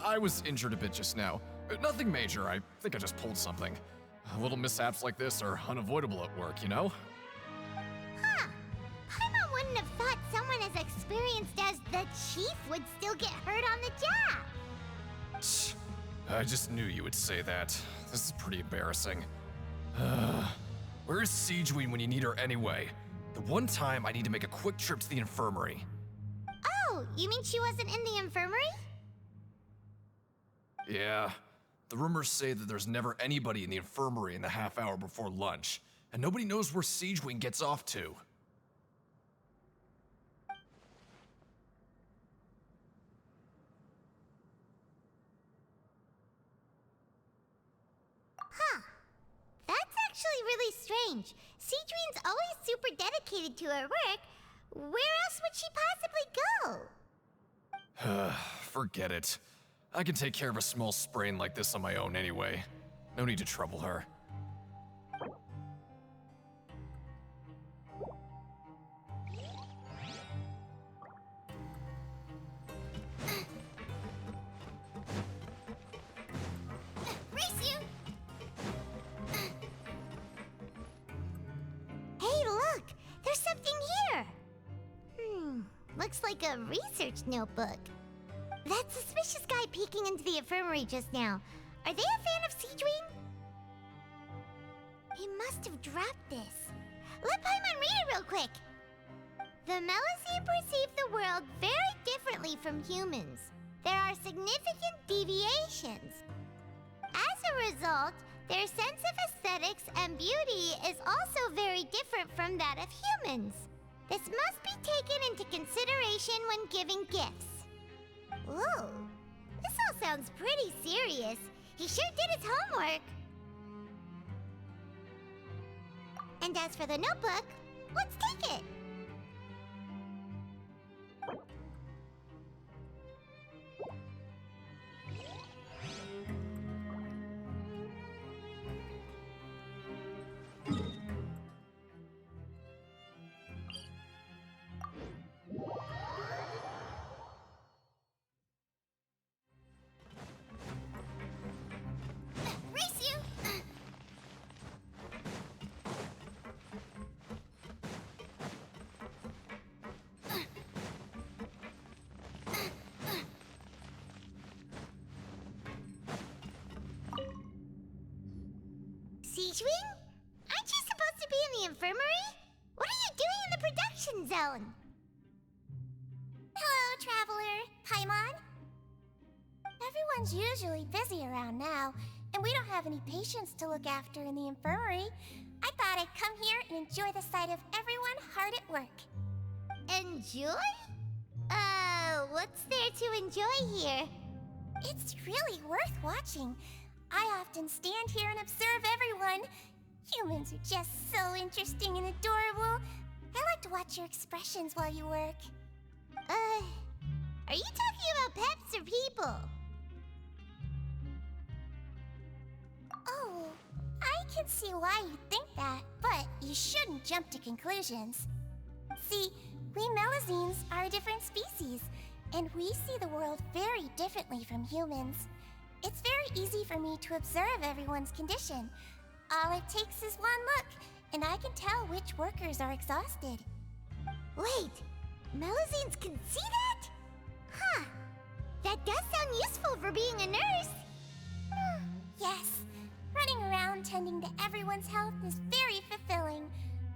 I was injured a bit just now. Nothing major, I think I just pulled something. Little mishaps like this are unavoidable at work, you know? Huh. Paimon wouldn't have thought someone as experienced as the Chief would still get hurt on the job. I just knew you would say that. This is pretty embarrassing. Where is Siegeween when you need her anyway? The one time I need to make a quick trip to the infirmary. Oh, you mean she wasn't in the infirmary? Yeah. The rumors say that there's never anybody in the infirmary in the half hour before lunch, and nobody knows where Siegeween gets off to. Huh. That's actually really strange. Siegeween's always super dedicated to her work. Where else would she possibly go? Forget it. I can take care of a small sprain like this on my own anyway. No need to trouble her. Race you! Hey, look! There's something here! Looks like a research notebook. That suspicious guy peeking into the infirmary just now. Are they a fan of Siegeween? He must have dropped this. Let Paimon read it real quick. The Melusine perceive the world very differently from humans. There are significant deviations. As a result, their sense of aesthetics and beauty is also very different from that of humans. This must be taken into consideration when giving gifts. Ooh, this all sounds pretty serious. He sure did his homework. And as for the notebook, let's take it. Race you! Siegeween? Aren't you supposed to be in the infirmary? What are you doing in the production zone? Hello, Traveler. Paimon? Everyone's usually busy around now, and we don't have any patients to look after in the infirmary. I thought I'd come here and enjoy the sight of everyone hard at work. Enjoy? What's there to enjoy here? It's really worth watching. I often stand here and observe everyone. Humans are just so interesting and adorable. I like to watch your expressions while you work. Are you talking about pets or people? Oh, I can see why you think that, but you shouldn't jump to conclusions. See, we Melusines are a different species, and we see the world very differently from humans. It's very easy for me to observe everyone's condition. All it takes is one look, and I can tell which workers are exhausted. Wait, Melusines can see that? Huh. That does sound useful for being a nurse. Yes, running around tending to everyone's health is very fulfilling.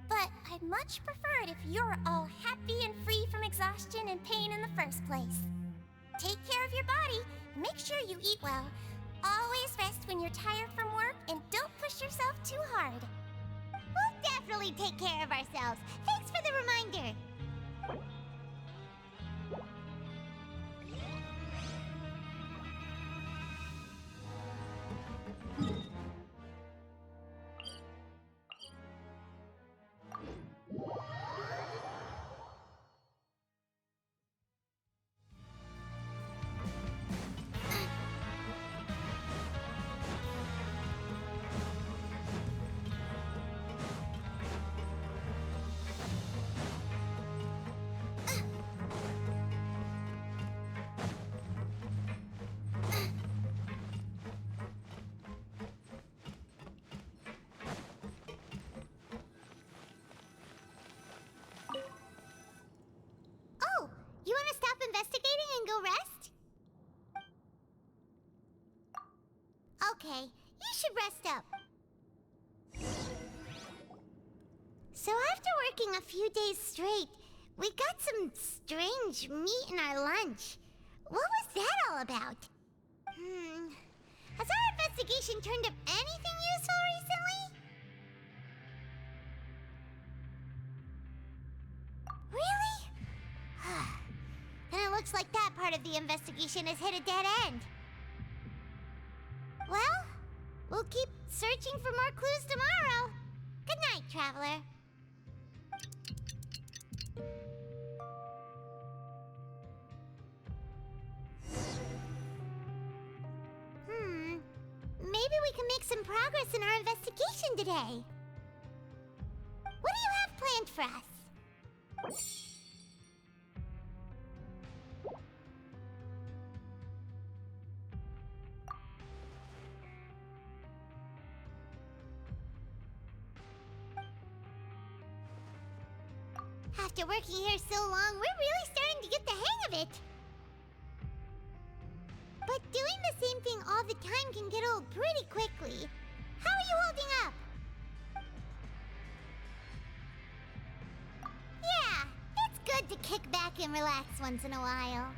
But I'd much prefer it if you're all happy and free from exhaustion and pain in the first place. Take care of your body, and make sure you eat well. Always rest when you're tired from work, and don't push yourself too hard. We'll definitely take care of ourselves. Thanks for the reminder. go rest? Okay, you should rest up. So after working a few days straight, we got some strange meat in our lunch. What was that all about? Has our investigation turned up anything useful recently? Really? Then it looks like that part of the investigation has hit a dead end. Well, we'll keep searching for more clues tomorrow. Good night, Traveler. Maybe we can make some progress in our investigation today. What do you have planned for us? After working here so long, we're really starting to get the hang of it. But doing the same thing all the time can get old pretty quickly. How are you holding up? Yeah, it's good to kick back and relax once in a while.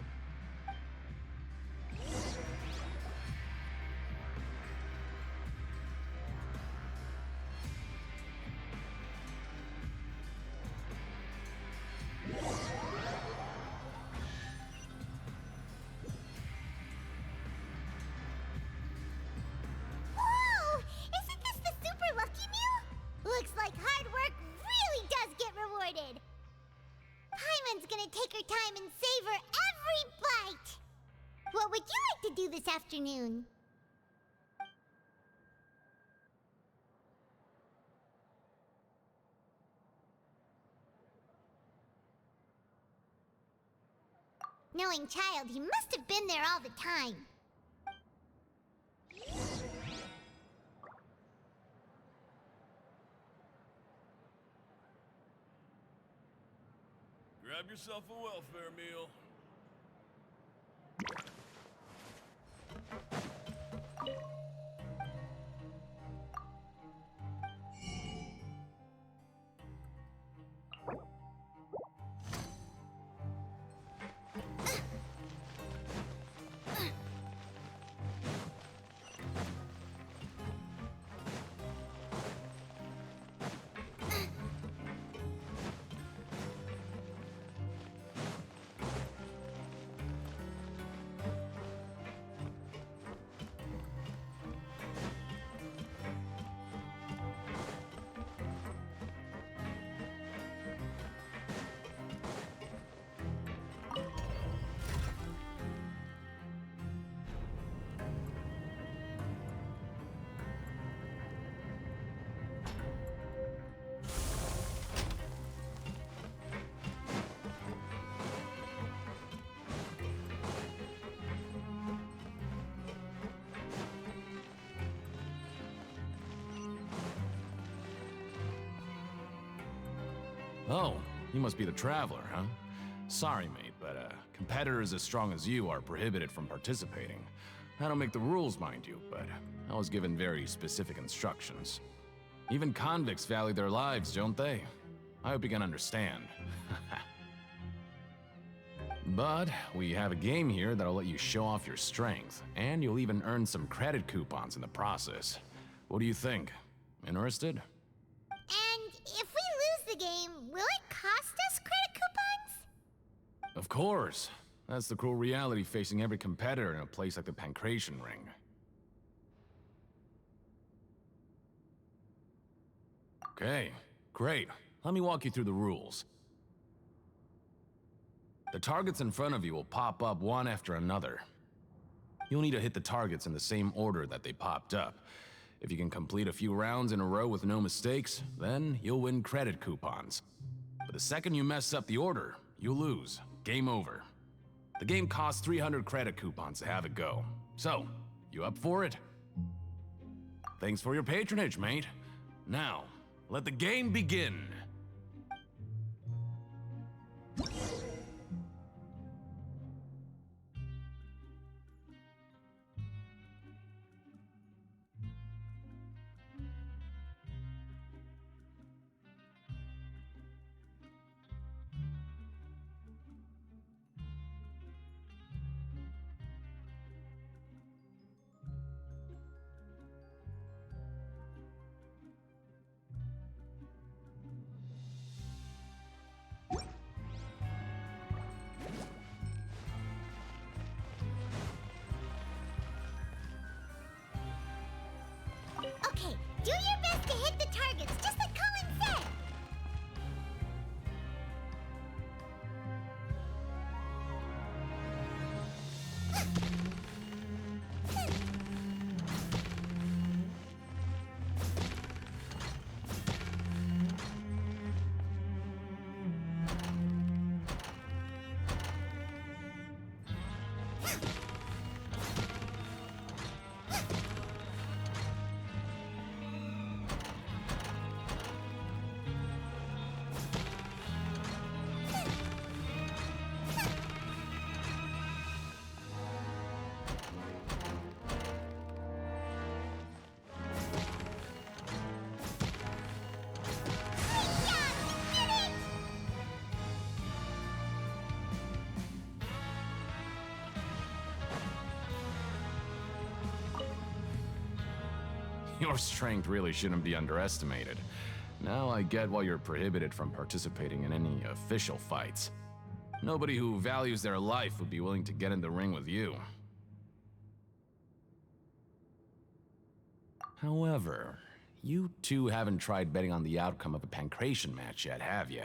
Looks like hard work really does get rewarded. Paimon's gonna take her time and savor every bite. What would you like to do this afternoon? Knowing Child, he must have been there all the time. Grab yourself a welfare meal. Oh, you must be the Traveler, huh? Sorry, mate, but competitors as strong as you are prohibited from participating. I don't make the rules, mind you, but I was given very specific instructions. Even convicts value their lives, don't they? I hope you can understand. But we have a game here that'll let you show off your strength, and you'll even earn some credit coupons in the process. What do you think? Interested? And if we lose the game, will it cost us credit coupons? Of course. That's the cruel reality facing every competitor in a place like the Pancration Ring. Okay, great. Let me walk you through the rules. The targets in front of you will pop up one after another. You'll need to hit the targets in the same order that they popped up. If you can complete a few rounds in a row with no mistakes, then you'll win credit coupons. But the second you mess up the order, you lose. Game over. The game costs 300 credit coupons to have it go. So, you up for it? Thanks for your patronage, mate. Now, let the game begin. Do your best to hit the targets, just like Colin said! Your strength really shouldn't be underestimated. Now I get why you're prohibited from participating in any official fights. Nobody who values their life would be willing to get in the ring with you. However, you two haven't tried betting on the outcome of a Pancration match yet, have you?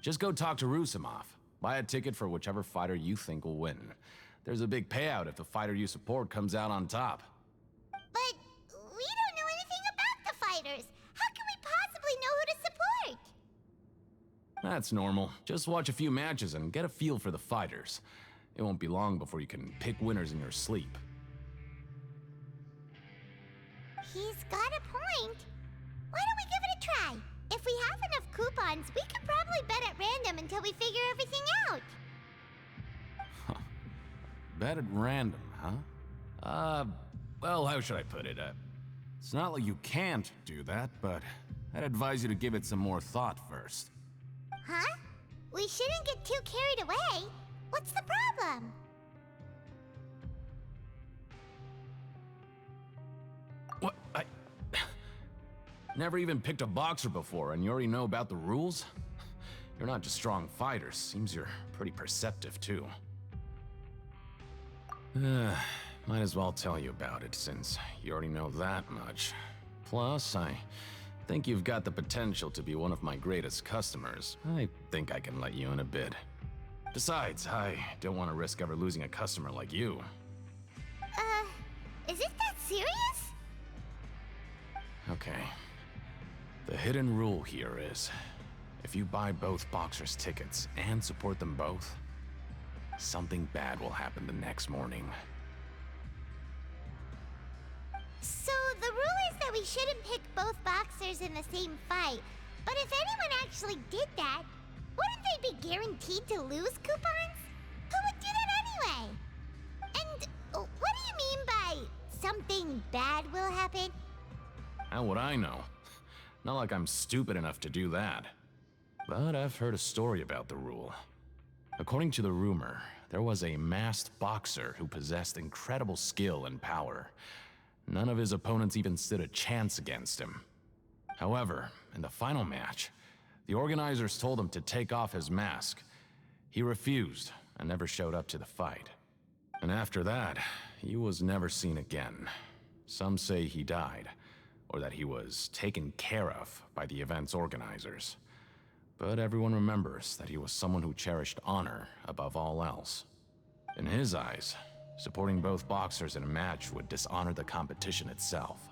Just go talk to Rusimov. Buy a ticket for whichever fighter you think will win. There's a big payout if the fighter you support comes out on top. But we don't know anything about the fighters. How can we possibly know who to support? That's normal. Just watch a few matches and get a feel for the fighters. It won't be long before you can pick winners in your sleep. He's got a point. Why don't we give it a try? If we have enough coupons, we could probably bet at random until we figure everything out. Bet at random, huh? Well, how should I put it? It's not like you can't do that, but I'd advise you to give it some more thought first. Huh? We shouldn't get too carried away. What's the problem? What? I never even picked a boxer before, and you already know about the rules? You're not just strong fighters. Seems you're pretty perceptive, too. Might as well tell you about it, since you already know that much. Plus, I think you've got the potential to be one of my greatest customers. I think I can let you in a bit. Besides, I don't want to risk ever losing a customer like you. Is it that serious? Okay. The hidden rule here is, if you buy both boxers' tickets and support them both, something bad will happen the next morning. So the rule is that we shouldn't pick both boxers in the same fight. But if anyone actually did that, wouldn't they be guaranteed to lose coupons? Who would do that anyway? And what do you mean by something bad will happen? How would I know? Not like I'm stupid enough to do that. But I've heard a story about the rule. According to the rumor, there was a masked boxer who possessed incredible skill and power. None of his opponents even stood a chance against him. However, in the final match, the organizers told him to take off his mask. He refused and never showed up to the fight. And after that, he was never seen again. Some say he died, or that he was taken care of by the event's organizers. But everyone remembers that he was someone who cherished honor above all else. In his eyes, supporting both boxers in a match would dishonor the competition itself.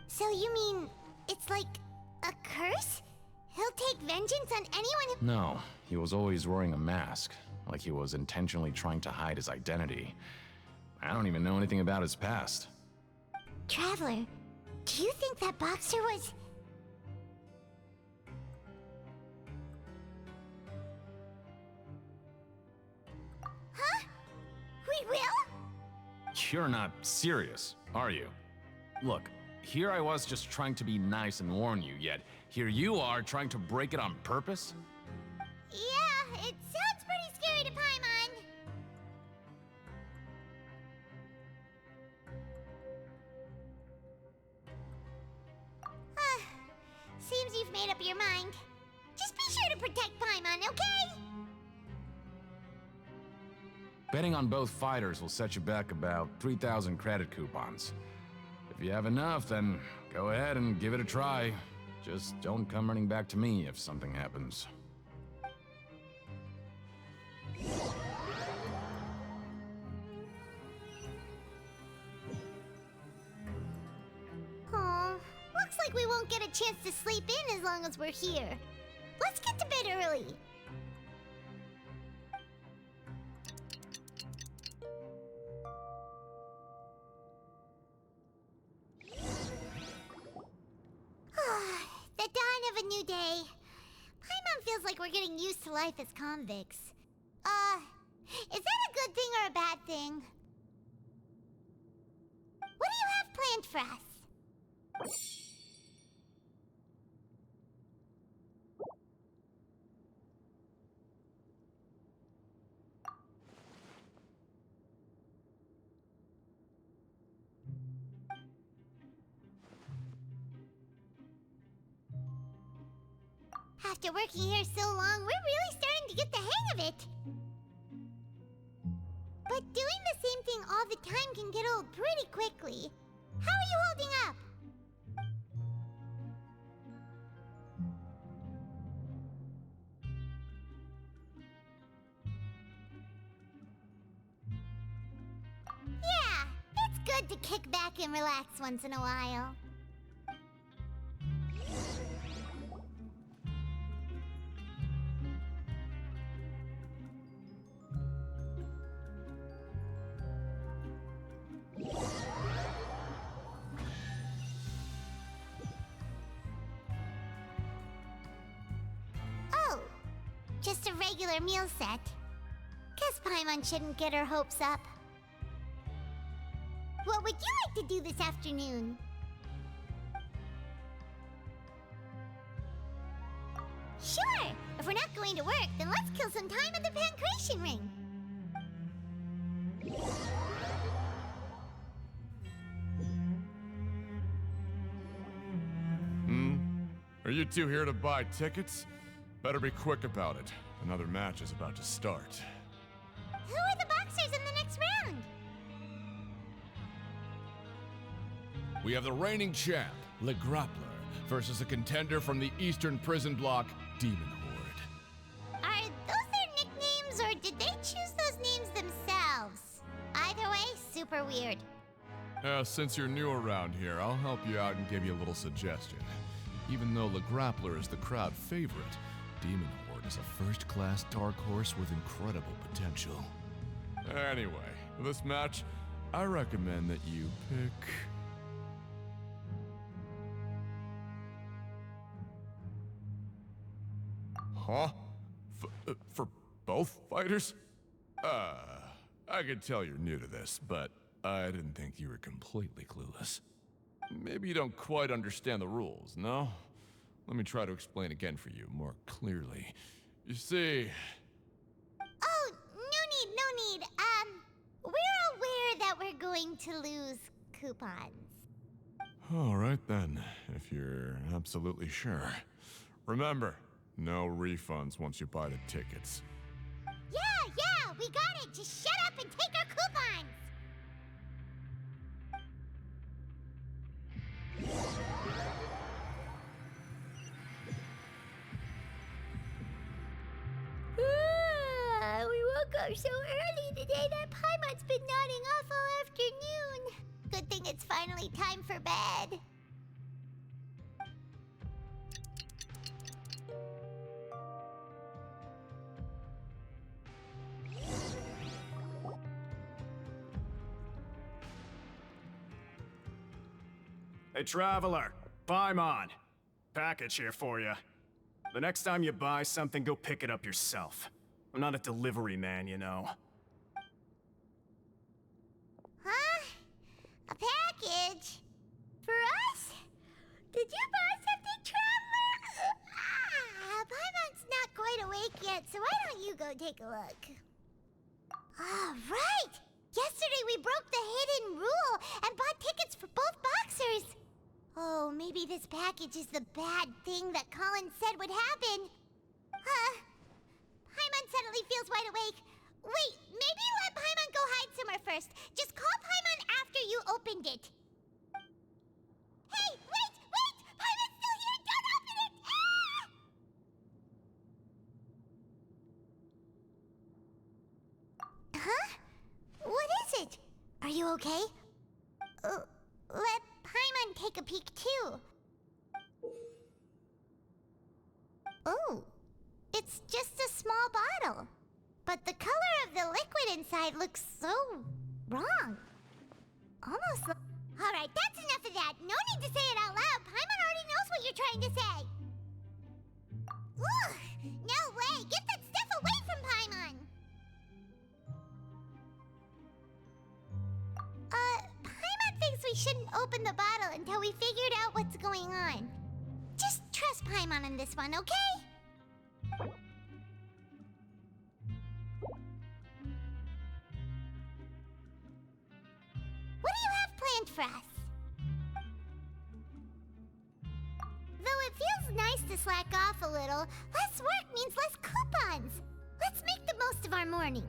So you mean it's like a curse? He'll take vengeance on anyone who— No, he was always wearing a mask, like he was intentionally trying to hide his identity. I don't even know anything about his past. Traveler, do you think that boxer was— Huh? We will? You're not serious, are you? Look, here I was just trying to be nice and warn you, yet here you are trying to break it on purpose? Yeah, it sounds pretty scary to Paimon. Seems you've made up your mind. Just be sure to protect Paimon, okay? Betting on both fighters will set you back about 3,000 credit coupons. If you have enough, then go ahead and give it a try. Just don't come running back to me if something happens. Aw, looks like we won't get a chance to sleep in as long as we're here. Let's get to bed early. The dawn of a new day. Paimon feels like we're getting used to life as convicts. Is that a good thing or a bad thing? What do you have planned for us? After working here so long, we're really starting to get the hang of it. But doing the same thing all the time can get old pretty quickly. How are you holding up? Yeah, it's good to kick back and relax once in a while. Oh, just a regular meal set. Guess Paimon shouldn't get her hopes up. What would you like to do this afternoon? Sure! If we're not going to work, then let's kill some time at the Pancration Ring. Are you two here to buy tickets? Better be quick about it. Another match is about to start. Who are the boxers in the next round? We have the reigning champ, Le Grappler, versus a contender from the Eastern Prison Block, Demon Horde. Are those their nicknames, or did they choose those names themselves? Either way, super weird. Since you're new around here, I'll help you out and give you a little suggestion. Even though Le Grappler is the crowd favorite, Demon Horde is a first-class dark horse with incredible potential. Anyway, for this match, I recommend that you pick... Huh? For both fighters? I could tell you're new to this, but I didn't think you were completely clueless. Maybe you don't quite understand the rules, no? Let me try to explain again for you more clearly. You see... Oh, no need. We're aware that we're going to lose coupons. All right then, if you're absolutely sure. Remember, no refunds once you buy the tickets. Yeah, we got it. Just shut up and take our coupons. We woke up so early today that Paimon's been nodding off all afternoon. Good thing it's finally time for bed. Hey, Traveler, Paimon. Package here for you. The next time you buy something, go pick it up yourself. I'm not a delivery man, you know. Huh? A package? For us? Did you buy something, Traveler? Paimon's not quite awake yet, so why don't you go take a look? Right! Yesterday we broke the hidden rule and bought tickets for both boxers. Oh, maybe this package is the bad thing that Colin said would happen. Paimon suddenly feels wide awake. Wait, maybe let Paimon go hide somewhere first. Just call Paimon after you opened it. Hey, wait! Paimon's still here! Don't open it! Ah! Huh? What is it? Are you okay? Let Paimon take a peek too. Oh, it's just a small bottle. But the color of the liquid inside looks so wrong. Almost like... Alright, that's enough of that. No need to say it out loud. Paimon already knows what you're trying to say. Ugh, no way. Get that stuff away from Paimon. Paimon thinks we shouldn't open the bottle until we figured out what's going on. Just trust Paimon on this one, okay? What do you have planned for us? Though it feels nice to slack off a little, less work means less coupons. Let's make the most of our morning.